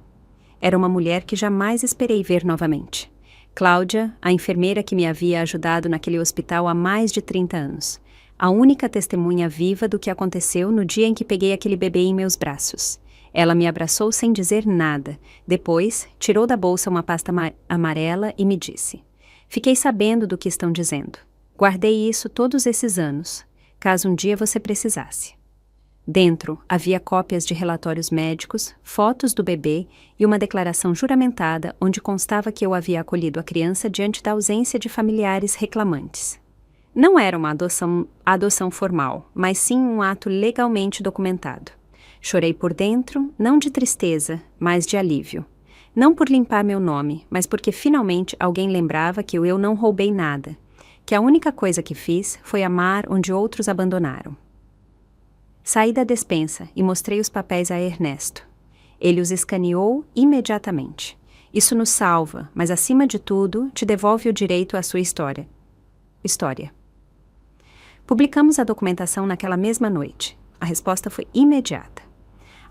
Era uma mulher que jamais esperei ver novamente. Cláudia, a enfermeira que me havia ajudado naquele hospital há mais de 30 anos. A única testemunha viva do que aconteceu no dia em que peguei aquele bebê em meus braços. Ela me abraçou sem dizer nada. Depois, tirou da bolsa uma pasta amarela e me disse: "Fiquei sabendo do que estão dizendo. Guardei isso todos esses anos, caso um dia você precisasse." Dentro havia cópias de relatórios médicos, fotos do bebê e uma declaração juramentada onde constava que eu havia acolhido a criança diante da ausência de familiares reclamantes. Não era uma adoção formal, mas sim um ato legalmente documentado. Chorei por dentro, não de tristeza, mas de alívio. Não por limpar meu nome, mas porque finalmente alguém lembrava que eu não roubei nada, que a única coisa que fiz foi amar onde outros abandonaram. Saí da despensa e mostrei os papéis a Ernesto. Ele os escaneou imediatamente. Isso nos salva, mas acima de tudo, te devolve o direito à sua história. Publicamos a documentação naquela mesma noite. A resposta foi imediata.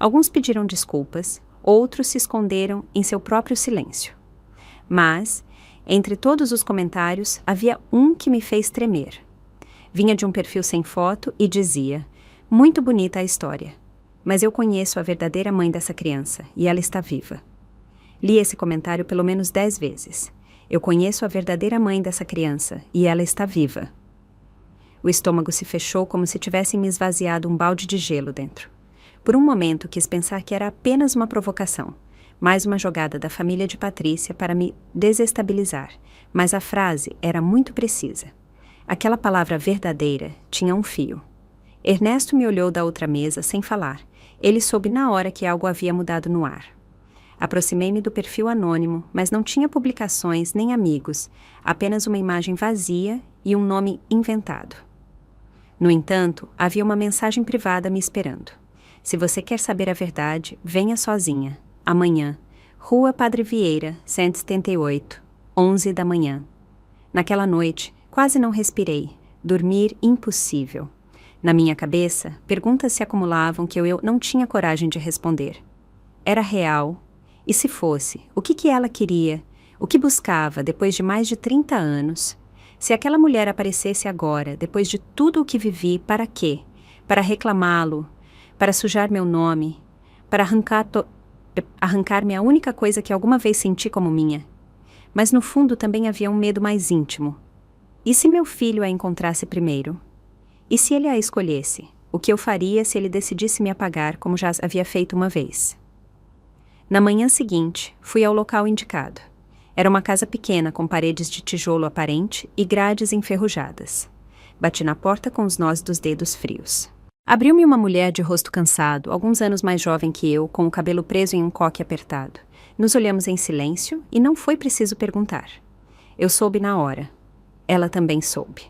Alguns pediram desculpas, outros se esconderam em seu próprio silêncio. Mas, entre todos os comentários, havia um que me fez tremer. Vinha de um perfil sem foto e dizia: "Muito bonita a história, mas eu conheço a verdadeira mãe dessa criança e ela está viva." Li esse comentário pelo menos 10 vezes. Eu conheço a verdadeira mãe dessa criança e ela está viva. O estômago se fechou como se tivessem me esvaziado um balde de gelo dentro. Por um momento quis pensar que era apenas uma provocação, mais uma jogada da família de Patrícia para me desestabilizar, mas a frase era muito precisa. Aquela palavra verdadeira tinha um fio. Ernesto me olhou da outra mesa sem falar. Ele soube na hora que algo havia mudado no ar. Aproximei-me do perfil anônimo, mas não tinha publicações nem amigos, apenas uma imagem vazia e um nome inventado. No entanto, havia uma mensagem privada me esperando. "Se você quer saber a verdade, venha sozinha. Amanhã. Rua Padre Vieira, 178, 11 da manhã." Naquela noite, quase não respirei. Dormir impossível. Na minha cabeça, perguntas se acumulavam que eu não tinha coragem de responder. Era real? E se fosse, o que ela queria? O que buscava depois de mais de 30 anos? Se aquela mulher aparecesse agora, depois de tudo o que vivi, para quê? Para reclamá-lo? Para sujar meu nome? Para arrancar-me a única coisa que alguma vez senti como minha? Mas no fundo também havia um medo mais íntimo. E se meu filho a encontrasse primeiro? E se ele a escolhesse? O que eu faria se ele decidisse me apagar como já havia feito uma vez? Na manhã seguinte, fui ao local indicado. Era uma casa pequena com paredes de tijolo aparente e grades enferrujadas. Bati na porta com os nós dos dedos frios. Abriu-me uma mulher de rosto cansado, alguns anos mais jovem que eu, com o cabelo preso em um coque apertado. Nos olhamos em silêncio e não foi preciso perguntar. Eu soube na hora. Ela também soube.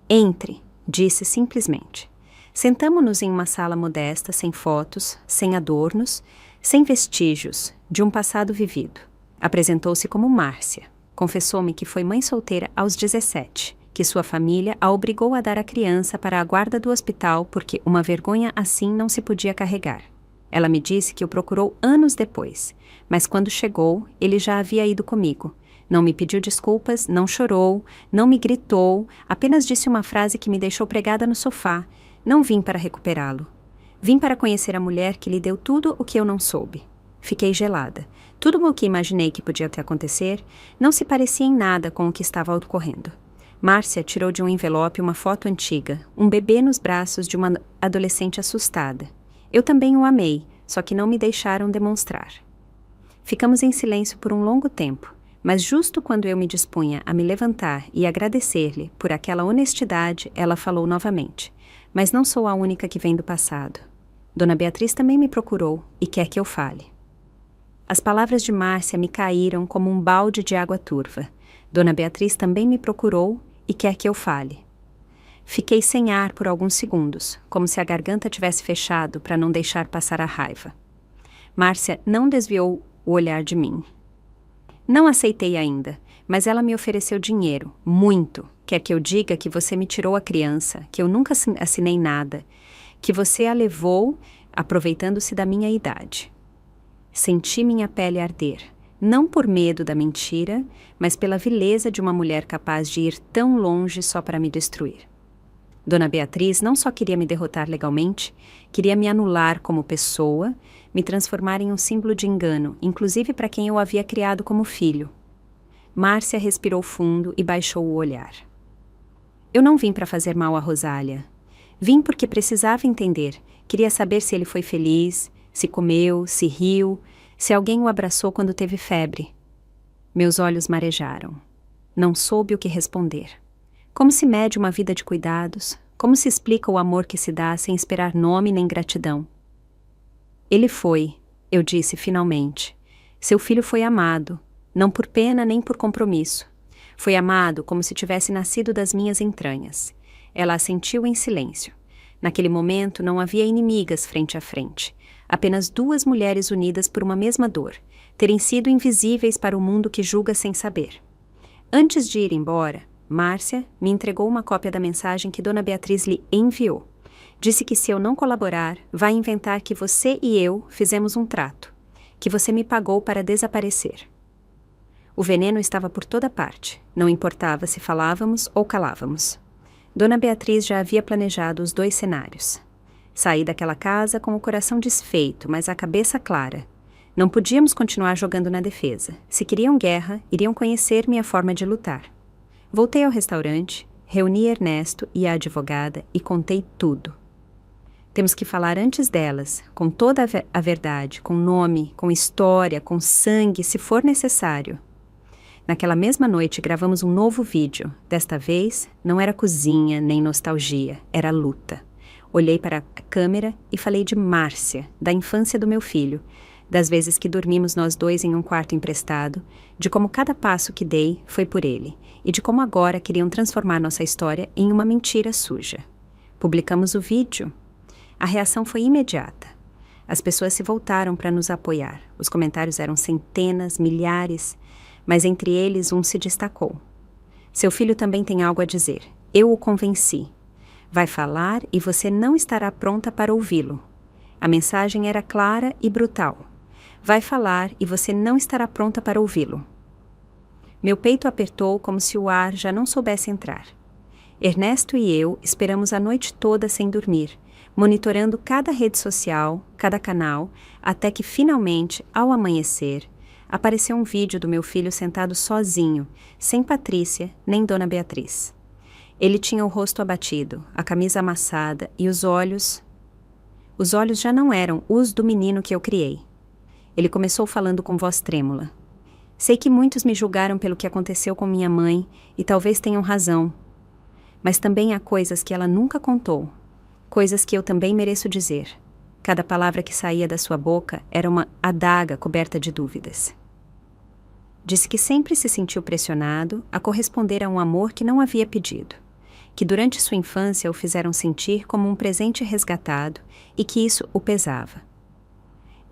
"Entre", disse simplesmente. Sentamo-nos em uma sala modesta, sem fotos, sem adornos, sem vestígios de um passado vivido. Apresentou-se como Márcia. Confessou-me que foi mãe solteira aos 17, que sua família a obrigou a dar a criança para a guarda do hospital porque uma vergonha assim não se podia carregar. Ela me disse que o procurou anos depois, mas quando chegou, ele já havia ido comigo. Não me pediu desculpas, não chorou, não me gritou, apenas disse uma frase que me deixou pregada no sofá. Não vim para recuperá-lo. Vim para conhecer a mulher que lhe deu tudo o que eu não soube. Fiquei gelada. Tudo o que imaginei que podia ter acontecer não se parecia em nada com o que estava ocorrendo. Márcia tirou de um envelope uma foto antiga, um bebê nos braços de uma adolescente assustada. Eu também o amei, só que não me deixaram demonstrar. Ficamos em silêncio por um longo tempo, mas justo quando eu me dispunha a me levantar e agradecer-lhe por aquela honestidade, ela falou novamente: "Mas não sou a única que vem do passado. Dona Beatriz também me procurou e quer que eu fale." As palavras de Márcia me caíram como um balde de água turva. Dona Beatriz também me procurou e quer que eu fale. Fiquei sem ar por alguns segundos, como se a garganta tivesse fechado para não deixar passar a raiva. Márcia não desviou o olhar de mim. Não aceitei ainda, mas ela me ofereceu dinheiro, muito. Quer que eu diga que você me tirou a criança, que eu nunca assinei nada, que você a levou aproveitando-se da minha idade. Senti minha pele arder, não por medo da mentira, mas pela vileza de uma mulher capaz de ir tão longe só para me destruir. Dona Beatriz não só queria me derrotar legalmente, queria me anular como pessoa, me transformar em um símbolo de engano, inclusive para quem eu havia criado como filho. Márcia respirou fundo e baixou o olhar. Eu não vim para fazer mal a Rosália. Vim porque precisava entender. Queria saber se ele foi feliz, se comeu, se riu, se alguém o abraçou quando teve febre. Meus olhos marejaram. Não soube o que responder. Como se mede uma vida de cuidados? Como se explica o amor que se dá sem esperar nome nem gratidão? Ele foi, eu disse finalmente. Seu filho foi amado, não por pena nem por compromisso. Foi amado como se tivesse nascido das minhas entranhas. Ela assentiu em silêncio. Naquele momento não havia inimigas frente a frente. Apenas duas mulheres unidas por uma mesma dor, terem sido invisíveis para o mundo que julga sem saber. Antes de ir embora, Márcia me entregou uma cópia da mensagem que Dona Beatriz lhe enviou. Disse que se eu não colaborar, vai inventar que você e eu fizemos um trato, que você me pagou para desaparecer. O veneno estava por toda parte, não importava se falávamos ou calávamos. Dona Beatriz já havia planejado os dois cenários. Saí daquela casa com o coração desfeito, mas a cabeça clara. Não podíamos continuar jogando na defesa. Se queriam guerra, iriam conhecer minha forma de lutar. Voltei ao restaurante, reuni Ernesto e a advogada e contei tudo. Temos que falar antes delas, com toda a verdade, com nome, com história, com sangue, se for necessário. Naquela mesma noite gravamos um novo vídeo. Desta vez, não era cozinha nem nostalgia, era luta. Olhei para a câmera e falei de Márcia, da infância do meu filho, das vezes que dormimos nós dois em um quarto emprestado, de como cada passo que dei foi por ele, e de como agora queriam transformar nossa história em uma mentira suja. Publicamos o vídeo. A reação foi imediata. As pessoas se voltaram para nos apoiar. Os comentários eram centenas, milhares, mas entre eles um se destacou. Seu filho também tem algo a dizer. Eu o convenci. Vai falar e você não estará pronta para ouvi-lo. A mensagem era clara e brutal. Vai falar e você não estará pronta para ouvi-lo. Meu peito apertou como se o ar já não soubesse entrar. Ernesto e eu esperamos a noite toda sem dormir, monitorando cada rede social, cada canal, até que finalmente, ao amanhecer, apareceu um vídeo do meu filho sentado sozinho, sem Patrícia nem Dona Beatriz. Ele tinha o rosto abatido, a camisa amassada e os olhos... Os olhos já não eram os do menino que eu criei. Ele começou falando com voz trêmula. Sei que muitos me julgaram pelo que aconteceu com minha mãe e talvez tenham razão. Mas também há coisas que ela nunca contou. Coisas que eu também mereço dizer. Cada palavra que saía da sua boca era uma adaga coberta de dúvidas. Disse que sempre se sentiu pressionado a corresponder a um amor que não havia pedido. Que durante sua infância o fizeram sentir como um presente resgatado e que isso o pesava.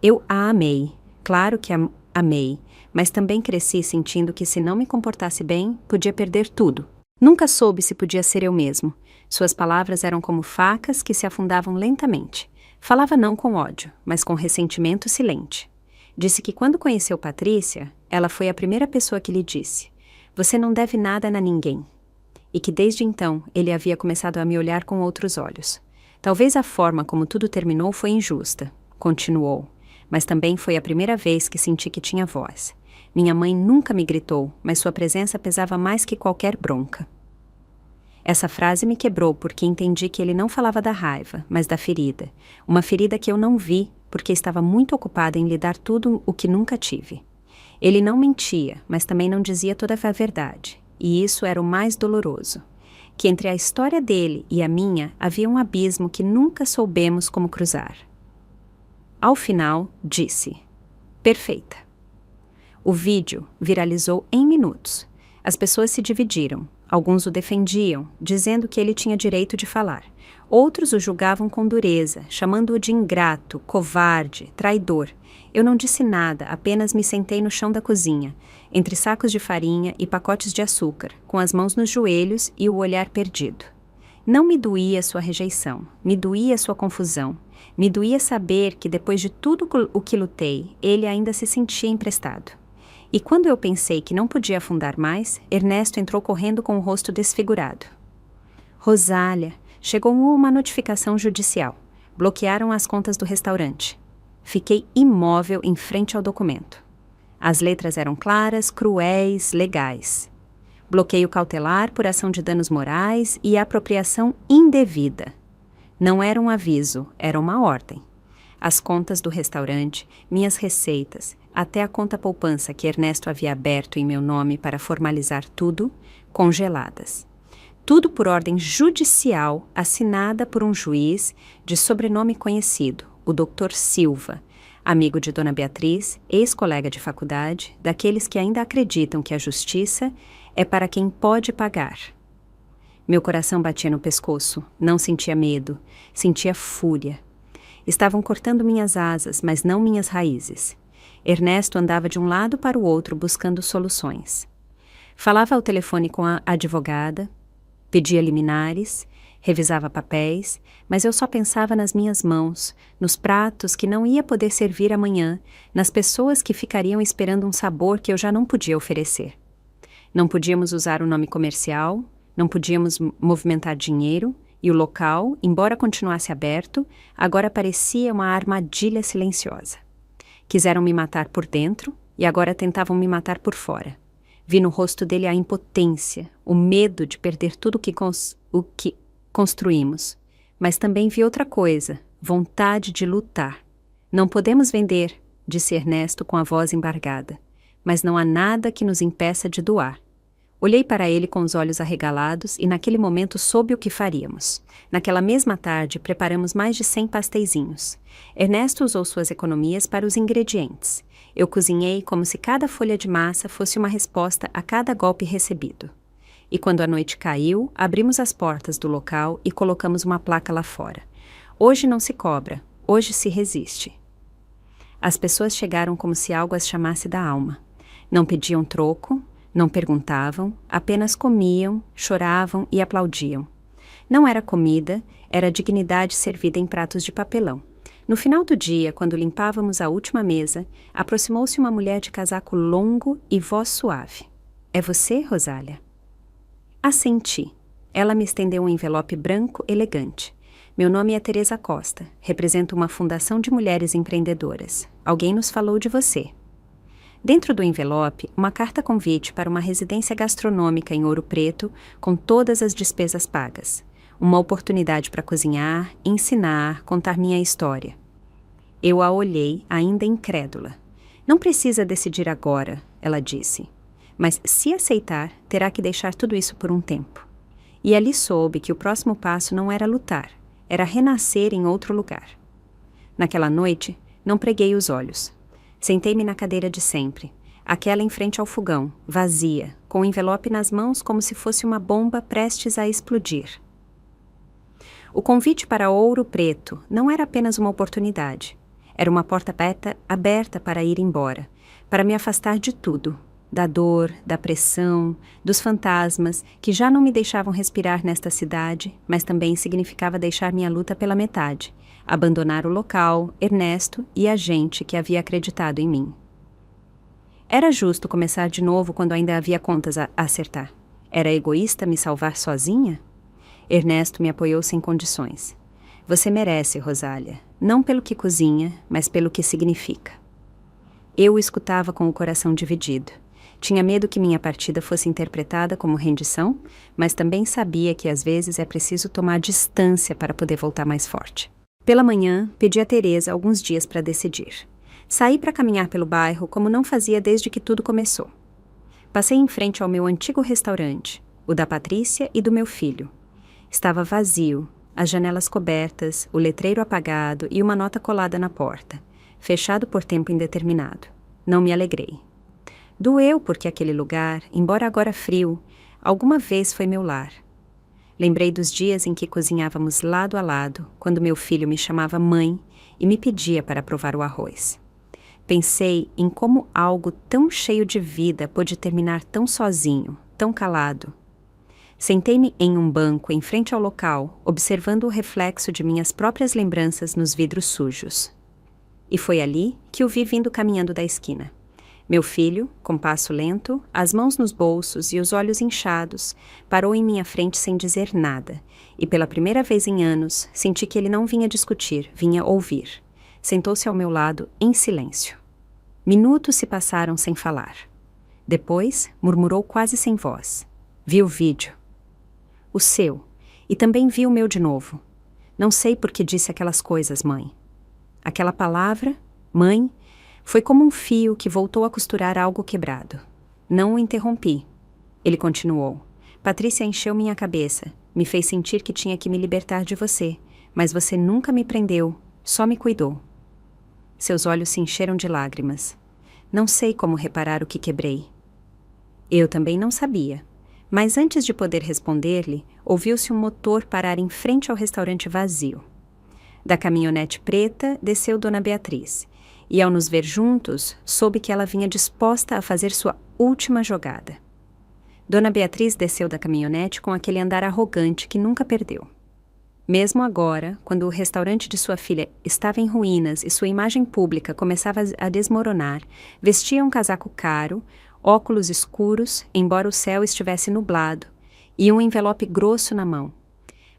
Eu a amei, claro que a amei, mas também cresci sentindo que se não me comportasse bem, podia perder tudo. Nunca soube se podia ser eu mesmo. Suas palavras eram como facas que se afundavam lentamente. Falava não com ódio, mas com ressentimento silente. Disse que quando conheceu Patrícia, ela foi a primeira pessoa que lhe disse: "Você não deve nada a ninguém." E que desde então ele havia começado a me olhar com outros olhos. Talvez a forma como tudo terminou foi injusta, continuou, mas também foi a primeira vez que senti que tinha voz. Minha mãe nunca me gritou, mas sua presença pesava mais que qualquer bronca. Essa frase me quebrou porque entendi que ele não falava da raiva, mas da ferida. Uma ferida que eu não vi porque estava muito ocupada em lhe dar tudo o que nunca tive. Ele não mentia, mas também não dizia toda a verdade. E isso era o mais doloroso. Que entre a história dele e a minha havia um abismo que nunca soubemos como cruzar. Ao final, disse: "Perfeita." O vídeo viralizou em minutos. As pessoas se dividiram. Alguns o defendiam, dizendo que ele tinha direito de falar. Outros o julgavam com dureza, chamando-o de ingrato, covarde, traidor. Eu não disse nada, apenas me sentei no chão da cozinha, entre sacos de farinha e pacotes de açúcar, com as mãos nos joelhos e o olhar perdido. Não me doía sua rejeição, me doía sua confusão. Me doía saber que, depois de tudo o que lutei, ele ainda se sentia emprestado. E quando eu pensei que não podia afundar mais, Ernesto entrou correndo com o rosto desfigurado. Rosália, chegou uma notificação judicial. Bloquearam as contas do restaurante. Fiquei imóvel em frente ao documento. As letras eram claras, cruéis, legais. Bloqueio cautelar por ação de danos morais e apropriação indevida. Não era um aviso, era uma ordem. As contas do restaurante, minhas receitas, até a conta poupança que Ernesto havia aberto em meu nome para formalizar tudo, congeladas. Tudo por ordem judicial assinada por um juiz de sobrenome conhecido, o Dr. Silva, amigo de Dona Beatriz, ex-colega de faculdade, daqueles que ainda acreditam que a justiça é para quem pode pagar. Meu coração batia no pescoço, não sentia medo, sentia fúria. Estavam cortando minhas asas, mas não minhas raízes. Ernesto andava de um lado para o outro buscando soluções. Falava ao telefone com a advogada, pedia liminares, revisava papéis, mas eu só pensava nas minhas mãos, nos pratos que não ia poder servir amanhã, nas pessoas que ficariam esperando um sabor que eu já não podia oferecer. Não podíamos usar o nome comercial, não podíamos movimentar dinheiro, e o local, embora continuasse aberto, agora parecia uma armadilha silenciosa. Quiseram me matar por dentro e agora tentavam me matar por fora. Vi no rosto dele a impotência, o medo de perder tudo o que construímos. Mas também vi outra coisa, vontade de lutar. Não podemos vender, disse Ernesto com a voz embargada, mas não há nada que nos impeça de doar. Olhei para ele com os olhos arregalados e naquele momento soube o que faríamos. Naquela mesma tarde, preparamos mais de 100 pasteizinhos. Ernesto usou suas economias para os ingredientes. Eu cozinhei como se cada folha de massa fosse uma resposta a cada golpe recebido. E quando a noite caiu, abrimos as portas do local e colocamos uma placa lá fora. Hoje não se cobra, hoje se resiste. As pessoas chegaram como se algo as chamasse da alma. Não pediam troco, não perguntavam, apenas comiam, choravam e aplaudiam. Não era comida, era dignidade servida em pratos de papelão. No final do dia, quando limpávamos a última mesa, aproximou-se uma mulher de casaco longo e voz suave. — É você, Rosália? Assenti. Ela me estendeu um envelope branco elegante. Meu nome é Teresa Costa. Represento uma fundação de mulheres empreendedoras. Alguém nos falou de você. Dentro do envelope, uma carta-convite para uma residência gastronômica em Ouro Preto, com todas as despesas pagas. Uma oportunidade para cozinhar, ensinar, contar minha história. Eu a olhei, ainda incrédula. Não precisa decidir agora, ela disse. Mas, se aceitar, terá que deixar tudo isso por um tempo. E ali soube que o próximo passo não era lutar, era renascer em outro lugar. Naquela noite, não preguei os olhos. Sentei-me na cadeira de sempre, aquela em frente ao fogão, vazia, com o envelope nas mãos como se fosse uma bomba prestes a explodir. O convite para Ouro Preto não era apenas uma oportunidade. Era uma porta aberta para ir embora, para me afastar de tudo, da dor, da pressão, dos fantasmas que já não me deixavam respirar nesta cidade, mas também significava deixar minha luta pela metade, abandonar o local, Ernesto e a gente que havia acreditado em mim. Era justo começar de novo quando ainda havia contas a acertar. Era egoísta me salvar sozinha? Ernesto me apoiou sem condições. Você merece, Rosália, não pelo que cozinha, mas pelo que significa. Eu o escutava com o coração dividido. Tinha medo que minha partida fosse interpretada como rendição, mas também sabia que às vezes é preciso tomar distância para poder voltar mais forte. Pela manhã, pedi a Teresa alguns dias para decidir. Saí para caminhar pelo bairro como não fazia desde que tudo começou. Passei em frente ao meu antigo restaurante, o da Patrícia e do meu filho. Estava vazio, as janelas cobertas, o letreiro apagado e uma nota colada na porta, fechado por tempo indeterminado. Não me alegrei. Doeu porque aquele lugar, embora agora frio, alguma vez foi meu lar. Lembrei dos dias em que cozinhávamos lado a lado, quando meu filho me chamava mãe e me pedia para provar o arroz. Pensei em como algo tão cheio de vida pôde terminar tão sozinho, tão calado. Sentei-me em um banco em frente ao local, observando o reflexo de minhas próprias lembranças nos vidros sujos. E foi ali que o vi vindo caminhando da esquina. Meu filho, com passo lento, as mãos nos bolsos e os olhos inchados, parou em minha frente sem dizer nada, e pela primeira vez em anos, senti que ele não vinha discutir, vinha ouvir. Sentou-se ao meu lado, em silêncio. Minutos se passaram sem falar. Depois, murmurou quase sem voz. Vi o vídeo. O seu. E também vi o meu de novo. Não sei por que disse aquelas coisas, mãe. Aquela palavra, mãe, foi como um fio que voltou a costurar algo quebrado. Não o interrompi. Ele continuou. Patrícia encheu minha cabeça, me fez sentir que tinha que me libertar de você, mas você nunca me prendeu, só me cuidou. Seus olhos se encheram de lágrimas. Não sei como reparar o que quebrei. Eu também não sabia. Mas antes de poder responder-lhe, ouviu-se um motor parar em frente ao restaurante vazio. Da caminhonete preta, desceu Dona Beatriz. E ao nos ver juntos, soube que ela vinha disposta a fazer sua última jogada. Dona Beatriz desceu da caminhonete com aquele andar arrogante que nunca perdeu. Mesmo agora, quando o restaurante de sua filha estava em ruínas e sua imagem pública começava a desmoronar, vestia um casaco caro, óculos escuros, embora o céu estivesse nublado, e um envelope grosso na mão.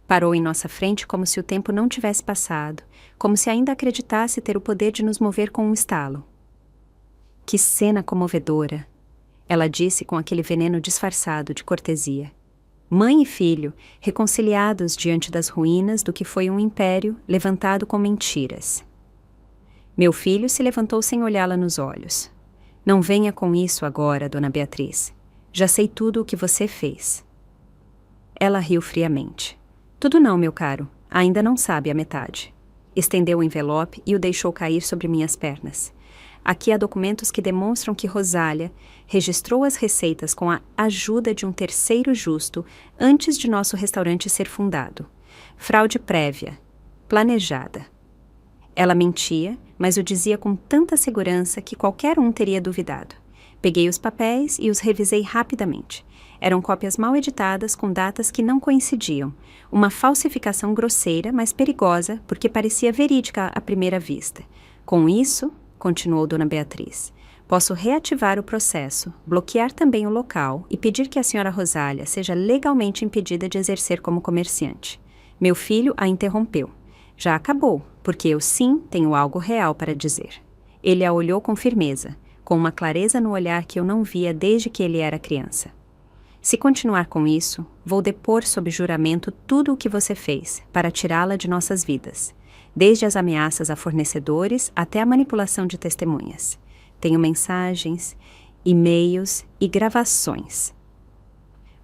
Parou em nossa frente como se o tempo não tivesse passado, como se ainda acreditasse ter o poder de nos mover com um estalo. Que cena comovedora! Ela disse com aquele veneno disfarçado de cortesia. Mãe e filho, reconciliados diante das ruínas do que foi um império levantado com mentiras. Meu filho se levantou sem olhá-la nos olhos. Não venha com isso agora, Dona Beatriz. Já sei tudo o que você fez. Ela riu friamente. Tudo não, meu caro. Ainda não sabe a metade. Estendeu o envelope e o deixou cair sobre minhas pernas. Aqui há documentos que demonstram que Rosália registrou as receitas com a ajuda de um terceiro justo antes de nosso restaurante ser fundado. Fraude prévia, planejada. Ela mentia, mas o dizia com tanta segurança que qualquer um teria duvidado. Peguei os papéis e os revisei rapidamente. Eram cópias mal editadas com datas que não coincidiam. Uma falsificação grosseira, mas perigosa, porque parecia verídica à primeira vista. Com isso, continuou Dona Beatriz, posso reativar o processo, bloquear também o local e pedir que a senhora Rosália seja legalmente impedida de exercer como comerciante. Meu filho a interrompeu. Já acabou, porque eu sim tenho algo real para dizer. Ele a olhou com firmeza, com uma clareza no olhar que eu não via desde que ele era criança. Se continuar com isso, vou depor sob juramento tudo o que você fez para tirá-la de nossas vidas, desde as ameaças a fornecedores até a manipulação de testemunhas. Tenho mensagens, e-mails e gravações.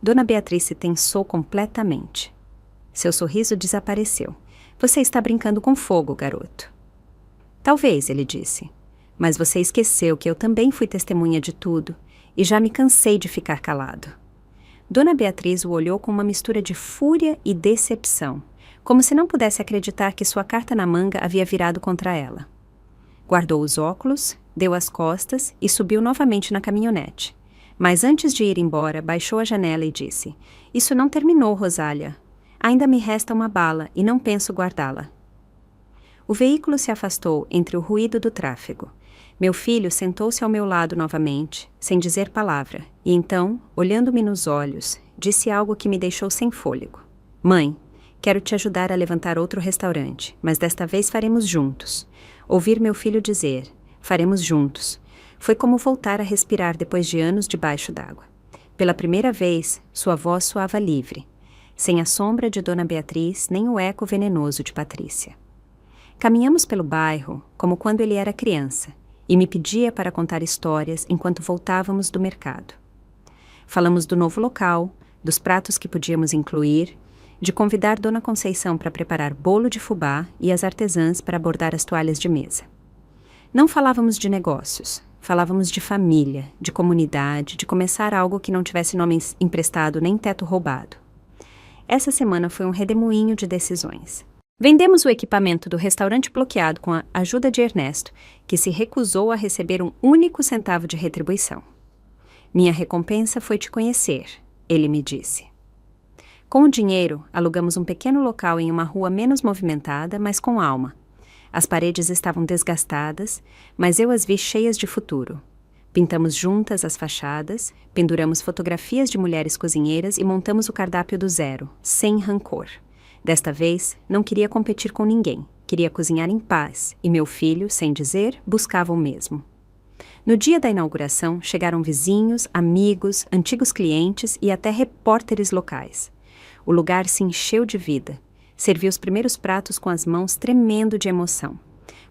Dona Beatriz se tensou completamente. Seu sorriso desapareceu. Você está brincando com fogo, garoto. Talvez, ele disse. Mas você esqueceu que eu também fui testemunha de tudo e já me cansei de ficar calado. Dona Beatriz o olhou com uma mistura de fúria e decepção, como se não pudesse acreditar que sua carta na manga havia virado contra ela. Guardou os óculos, deu as costas e subiu novamente na caminhonete. Mas antes de ir embora, baixou a janela e disse: Isso não terminou, Rosália. Ainda me resta uma bala e não penso guardá-la. O veículo se afastou entre o ruído do tráfego. Meu filho sentou-se ao meu lado novamente, sem dizer palavra, e então, olhando-me nos olhos, disse algo que me deixou sem fôlego. Mãe, quero te ajudar a levantar outro restaurante, mas desta vez faremos juntos. Ouvir meu filho dizer, faremos juntos, foi como voltar a respirar depois de anos debaixo d'água. Pela primeira vez, sua voz soava livre, sem a sombra de Dona Beatriz nem o eco venenoso de Patrícia. Caminhamos pelo bairro como quando ele era criança, e me pedia para contar histórias enquanto voltávamos do mercado. Falamos do novo local, dos pratos que podíamos incluir, de convidar Dona Conceição para preparar bolo de fubá e as artesãs para bordar as toalhas de mesa. Não falávamos de negócios, Falávamos de família, de comunidade, de começar algo que não tivesse nome emprestado nem teto roubado. Essa semana foi um redemoinho de decisões. Vendemos o equipamento do restaurante bloqueado com a ajuda de Ernesto, que se recusou a receber um único centavo de retribuição. Minha recompensa foi te conhecer, ele me disse. Com o dinheiro, alugamos um pequeno local em uma rua menos movimentada, mas com alma. As paredes estavam desgastadas, mas eu as vi cheias de futuro. Pintamos juntas as fachadas, penduramos fotografias de mulheres cozinheiras e montamos o cardápio do zero, sem rancor. Desta vez, não queria competir com ninguém, queria cozinhar em paz, e meu filho, sem dizer, buscava o mesmo. No dia da inauguração, chegaram vizinhos, amigos, antigos clientes e até repórteres locais. O lugar se encheu de vida. Servi os primeiros pratos com as mãos tremendo de emoção.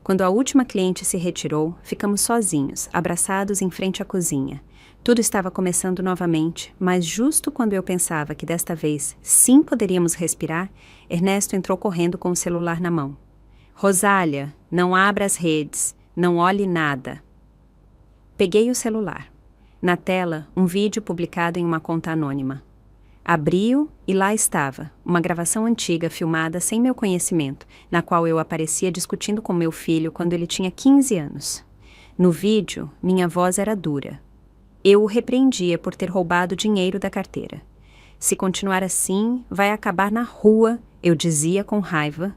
Quando a última cliente se retirou, ficamos sozinhos, abraçados em frente à cozinha. Tudo estava começando novamente, mas justo quando eu pensava que desta vez sim poderíamos respirar, Ernesto entrou correndo com o celular na mão. Rosália, não abra as redes, não olhe nada. Peguei o celular. Na tela, um vídeo publicado em uma conta anônima. Abri-o e lá estava, uma gravação antiga filmada sem meu conhecimento, na qual eu aparecia discutindo com meu filho quando ele tinha 15 anos. No vídeo, minha voz era dura. Eu o repreendia por ter roubado dinheiro da carteira. Se continuar assim, vai acabar na rua, eu dizia com raiva.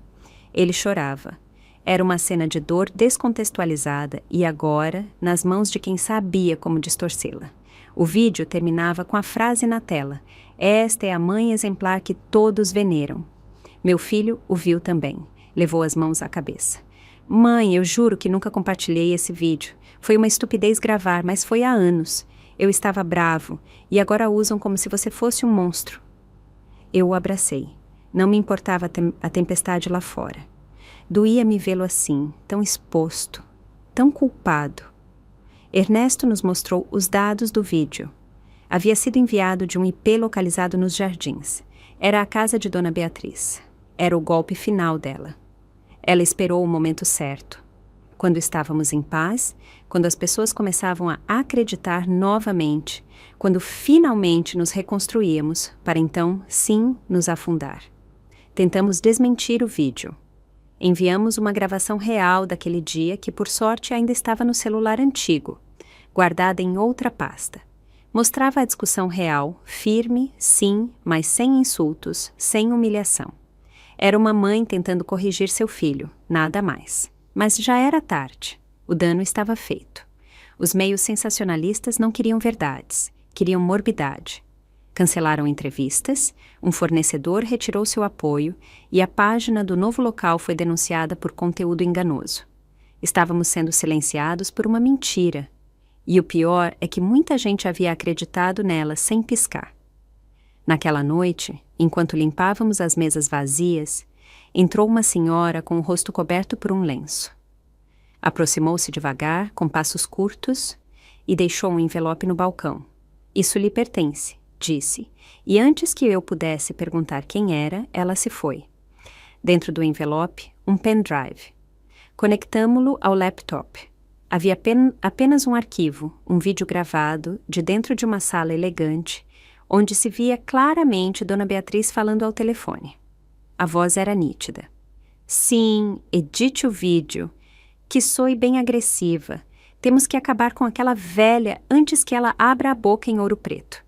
Ele chorava. Era uma cena de dor descontextualizada e agora, nas mãos de quem sabia como distorcê-la. O vídeo terminava com a frase na tela: "Esta é a mãe exemplar que todos veneram." Meu filho o viu também. Levou as mãos à cabeça. "Mãe, eu juro que nunca compartilhei esse vídeo. Foi uma estupidez gravar, mas foi há anos. Eu estava bravo, e agora usam como se você fosse um monstro." Eu o abracei. Não me importava a tempestade lá fora. Doía-me vê-lo assim, tão exposto, tão culpado. Ernesto nos mostrou os dados do vídeo. Havia sido enviado de um IP localizado nos jardins. Era a casa de Dona Beatriz. Era o golpe final dela. Ela esperou o momento certo. Quando estávamos em paz, quando as pessoas começavam a acreditar novamente, quando finalmente nos reconstruíamos, para então, sim, nos afundar. Tentamos desmentir o vídeo. Enviamos uma gravação real daquele dia que, por sorte, ainda estava no celular antigo, guardada em outra pasta. Mostrava a discussão real, firme, sim, mas sem insultos, sem humilhação. Era uma mãe tentando corrigir seu filho, nada mais. Mas já era tarde. O dano estava feito. Os meios sensacionalistas não queriam verdades, queriam morbidade. Cancelaram entrevistas, um fornecedor retirou seu apoio e a página do novo local foi denunciada por conteúdo enganoso. Estávamos sendo silenciados por uma mentira. E o pior é que muita gente havia acreditado nela sem piscar. Naquela noite, enquanto limpávamos as mesas vazias, entrou uma senhora com o rosto coberto por um lenço. Aproximou-se devagar, com passos curtos, e deixou um envelope no balcão. "Isso lhe pertence", disse, e antes que eu pudesse perguntar quem era, ela se foi. Dentro do envelope, um pendrive. Conectamo-lo ao laptop. Havia apenas um arquivo, um vídeo gravado, de dentro de uma sala elegante, onde se via claramente Dona Beatriz falando ao telefone. A voz era nítida. "Sim, edite o vídeo, que soe bem agressiva. Temos que acabar com aquela velha antes que ela abra a boca em Ouro Preto."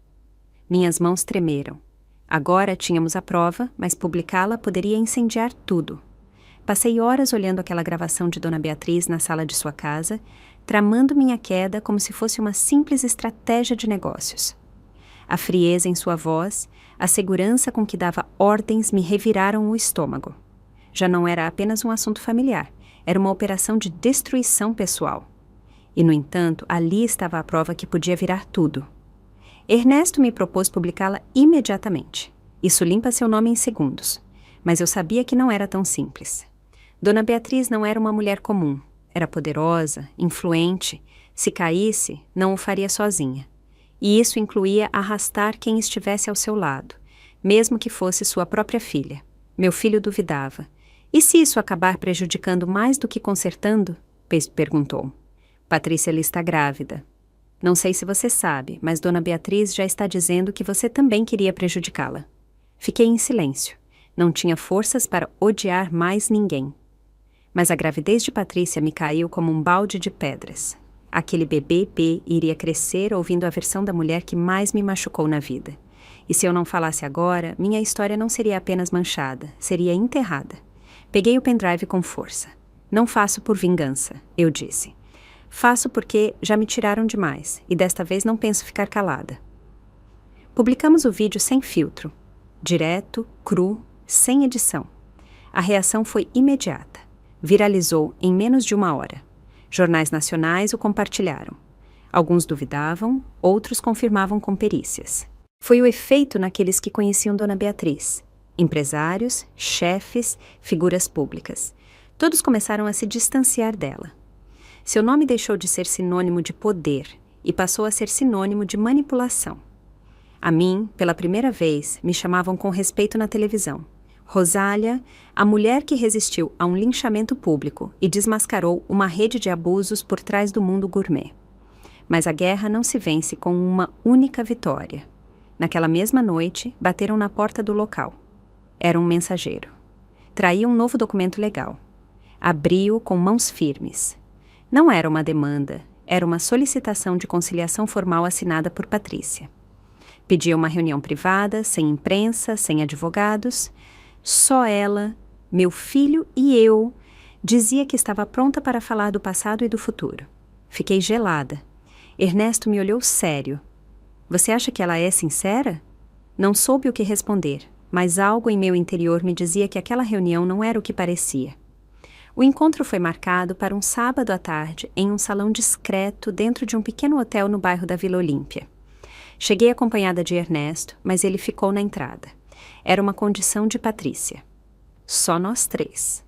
Minhas mãos tremeram. Agora tínhamos a prova, mas publicá-la poderia incendiar tudo. Passei horas olhando aquela gravação de Dona Beatriz na sala de sua casa, tramando minha queda como se fosse uma simples estratégia de negócios. A frieza em sua voz, a segurança com que dava ordens me reviraram o estômago. Já não era apenas um assunto familiar, era uma operação de destruição pessoal. E, no entanto, ali estava a prova que podia virar tudo. Ernesto me propôs publicá-la imediatamente. Isso limpa seu nome em segundos. Mas eu sabia que não era tão simples. Dona Beatriz não era uma mulher comum. Era poderosa, influente. Se caísse, não o faria sozinha. E isso incluía arrastar quem estivesse ao seu lado, mesmo que fosse sua própria filha. Meu filho duvidava. "E se isso acabar prejudicando mais do que consertando?" perguntou. Patrícia Ela está grávida. Não sei se você sabe, mas Dona Beatriz já está dizendo que você também queria prejudicá-la. Fiquei em silêncio. Não tinha forças para odiar mais ninguém. Mas a gravidez de Patrícia me caiu como um balde de pedras. Aquele bebê iria crescer ouvindo a versão da mulher que mais me machucou na vida. E se eu não falasse agora, minha história não seria apenas manchada, seria enterrada. Peguei o pendrive com força. Não faço por vingança, eu disse. Faço porque já me tiraram demais, e desta vez não penso ficar calada. Publicamos o vídeo sem filtro. Direto, cru, sem edição. A reação foi imediata. Viralizou em menos de 1 hora. Jornais nacionais o compartilharam. Alguns duvidavam, outros confirmavam com perícias. Foi o efeito naqueles que conheciam Dona Beatriz. Empresários, chefes, figuras públicas. Todos começaram a se distanciar dela. Seu nome deixou de ser sinônimo de poder e passou a ser sinônimo de manipulação. A mim, pela primeira vez, me chamavam com respeito na televisão. Rosália, a mulher que resistiu a um linchamento público e desmascarou uma rede de abusos por trás do mundo gourmet. Mas a guerra não se vence com uma única vitória. Naquela mesma noite, bateram na porta do local. Era um mensageiro. Traía um novo documento legal. Abri-o com mãos firmes. Não era uma demanda, era uma solicitação de conciliação formal assinada por Patrícia. Pedia uma reunião privada, sem imprensa, sem advogados. Só ela, meu filho e eu, dizia que estava pronta para falar do passado e do futuro. Fiquei gelada. Ernesto me olhou sério. Você acha que ela é sincera? Não soube o que responder, mas algo em meu interior me dizia que aquela reunião não era o que parecia. O encontro foi marcado para um sábado à tarde em um salão discreto dentro de um pequeno hotel no bairro da Vila Olímpia. Cheguei acompanhada de Ernesto, mas ele ficou na entrada. Era uma condição de Patrícia. Só nós 3.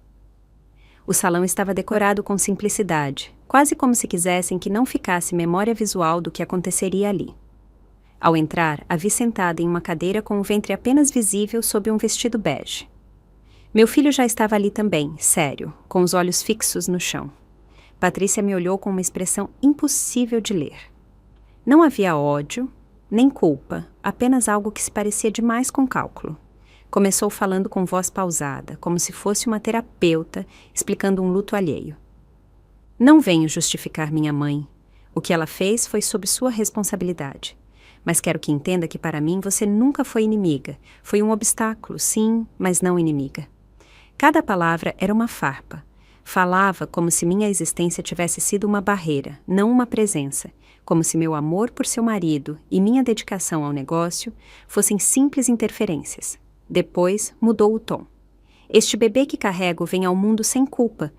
O salão estava decorado com simplicidade, quase como se quisessem que não ficasse memória visual do que aconteceria ali. Ao entrar, a vi sentada em uma cadeira com o ventre apenas visível sob um vestido bege. Meu filho já estava ali também, sério, com os olhos fixos no chão. Patrícia me olhou com uma expressão impossível de ler. Não havia ódio, nem culpa, apenas algo que se parecia demais com cálculo. Começou falando com voz pausada, como se fosse uma terapeuta explicando um luto alheio. Não venho justificar minha mãe. O que ela fez foi sob sua responsabilidade. Mas quero que entenda que para mim você nunca foi inimiga. Foi um obstáculo, sim, mas não inimiga. Cada palavra era uma farpa. Falava como se minha existência tivesse sido uma barreira, não uma presença. Como se meu amor por seu marido e minha dedicação ao negócio fossem simples interferências. Depois mudou o tom. Este bebê que carrego vem ao mundo sem culpa,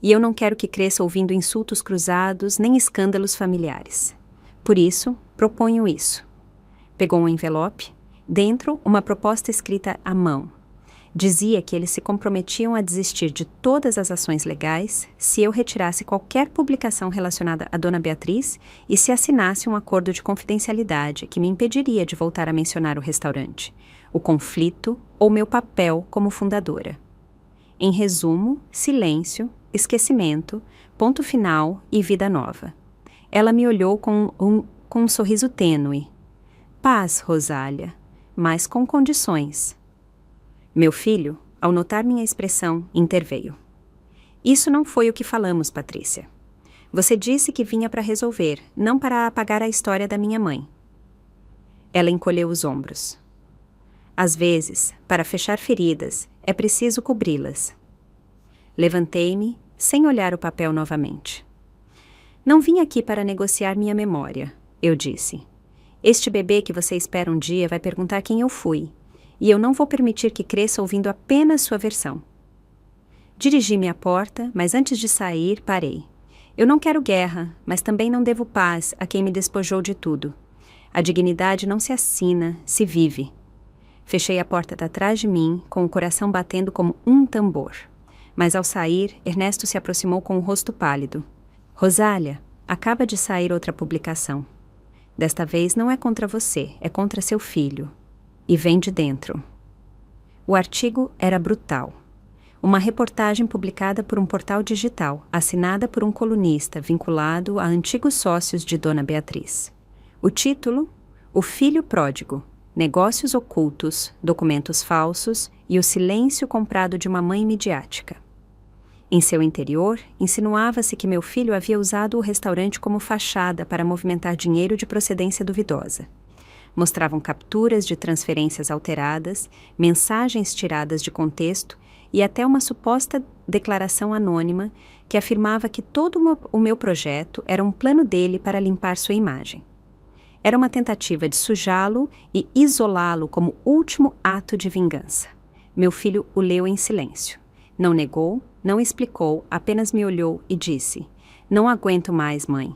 e eu não quero que cresça ouvindo insultos cruzados nem escândalos familiares. Por isso, proponho isso. Pegou um envelope, dentro uma proposta escrita à mão. Dizia que eles se comprometiam a desistir de todas as ações legais se eu retirasse qualquer publicação relacionada a Dona Beatriz e se assinasse um acordo de confidencialidade que me impediria de voltar a mencionar o restaurante, o conflito ou meu papel como fundadora. Em resumo, silêncio, esquecimento, ponto final e vida nova. Ela me olhou com um sorriso tênue. Paz, Rosália, mas com condições. Meu filho, ao notar minha expressão, interveio. Isso não foi o que falamos, Patrícia. Você disse que vinha para resolver, não para apagar a história da minha mãe. Ela encolheu os ombros. Às vezes, para fechar feridas, é preciso cobri-las. Levantei-me, sem olhar o papel novamente. Não vim aqui para negociar minha memória, eu disse. Este bebê que você espera um dia vai perguntar quem eu fui, e eu não vou permitir que cresça ouvindo apenas sua versão. Dirigi-me à porta, mas antes de sair, parei. Eu não quero guerra, mas também não devo paz a quem me despojou de tudo. A dignidade não se assina, se vive. Fechei a porta atrás de mim, com o coração batendo como um tambor. Mas ao sair, Ernesto se aproximou com o rosto pálido. Rosália, acaba de sair outra publicação. Desta vez não é contra você, é contra seu filho. E vem de dentro. O artigo era brutal. Uma reportagem publicada por um portal digital, assinada por um colunista vinculado a antigos sócios de Dona Beatriz. O título: O Filho Pródigo, Negócios Ocultos, Documentos Falsos e o Silêncio Comprado de uma Mãe Midiática. Em seu interior, insinuava-se que meu filho havia usado o restaurante como fachada para movimentar dinheiro de procedência duvidosa. Mostravam capturas de transferências alteradas, mensagens tiradas de contexto e até uma suposta declaração anônima que afirmava que todo o meu projeto era um plano dele para limpar sua imagem. Era uma tentativa de sujá-lo e isolá-lo como último ato de vingança. Meu filho o leu em silêncio. Não negou, não explicou, apenas me olhou e disse: "Não aguento mais, mãe."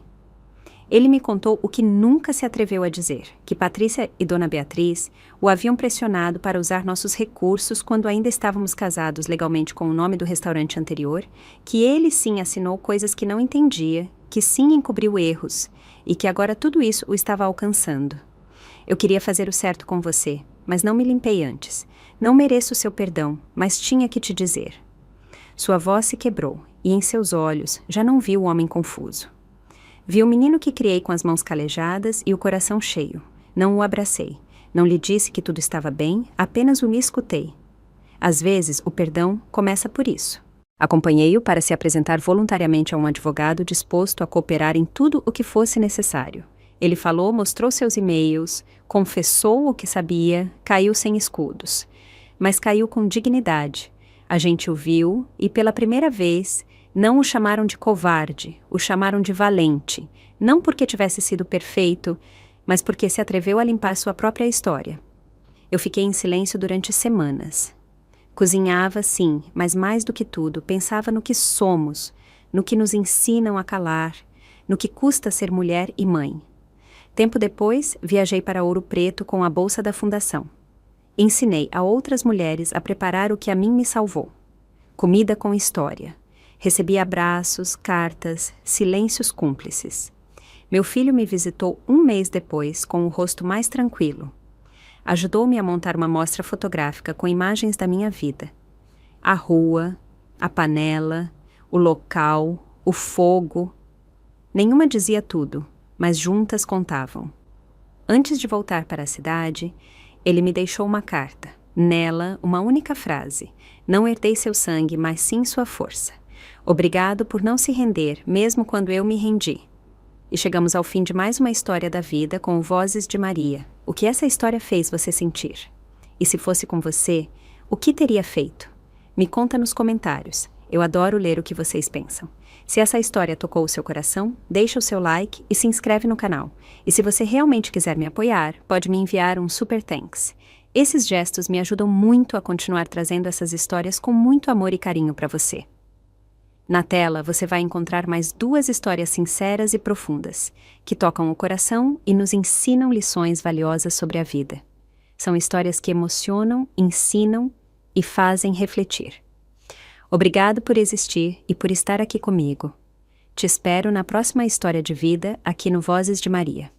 Ele me contou o que nunca se atreveu a dizer, que Patrícia e Dona Beatriz o haviam pressionado para usar nossos recursos quando ainda estávamos casados legalmente com o nome do restaurante anterior, que ele sim assinou coisas que não entendia, que sim encobriu erros, e que agora tudo isso o estava alcançando. Eu queria fazer o certo com você, mas não me limpei antes. Não mereço o seu perdão, mas tinha que te dizer. Sua voz se quebrou, e em seus olhos já não vi o homem confuso. Vi o menino que criei com as mãos calejadas e o coração cheio. Não o abracei. Não lhe disse que tudo estava bem, apenas o me escutei. Às vezes, o perdão começa por isso. Acompanhei-o para se apresentar voluntariamente a um advogado disposto a cooperar em tudo o que fosse necessário. Ele falou, mostrou seus e-mails, confessou o que sabia, caiu sem escudos. Mas caiu com dignidade. A gente o viu e, pela primeira vez, não o chamaram de covarde, o chamaram de valente, não porque tivesse sido perfeito, mas porque se atreveu a limpar sua própria história. Eu fiquei em silêncio durante semanas. Cozinhava, sim, mas mais do que tudo, pensava no que somos, no que nos ensinam a calar, no que custa ser mulher e mãe. Tempo depois, viajei para Ouro Preto com a bolsa da fundação. Ensinei a outras mulheres a preparar o que a mim me salvou. Comida com história. Recebi abraços, cartas, silêncios cúmplices. Meu filho me visitou um mês depois com o rosto mais tranquilo. Ajudou-me a montar uma mostra fotográfica com imagens da minha vida. A rua, a panela, o local, o fogo. Nenhuma dizia tudo, mas juntas contavam. Antes de voltar para a cidade, ele me deixou uma carta. Nela, uma única frase: "Não herdei seu sangue, mas sim sua força. Obrigado por não se render, mesmo quando eu me rendi." E chegamos ao fim de mais uma história da vida com Vozes de Maria. O que essa história fez você sentir? E se fosse com você, o que teria feito? Me conta nos comentários. Eu adoro ler o que vocês pensam. Se essa história tocou o seu coração, deixa o seu like e se inscreve no canal. E se você realmente quiser me apoiar, pode me enviar um super thanks. Esses gestos me ajudam muito a continuar trazendo essas histórias com muito amor e carinho para você. Na tela, você vai encontrar mais 2 histórias sinceras e profundas, que tocam o coração e nos ensinam lições valiosas sobre a vida. São histórias que emocionam, ensinam e fazem refletir. Obrigado por existir e por estar aqui comigo. Te espero na próxima história de vida aqui no Vozes de Maria.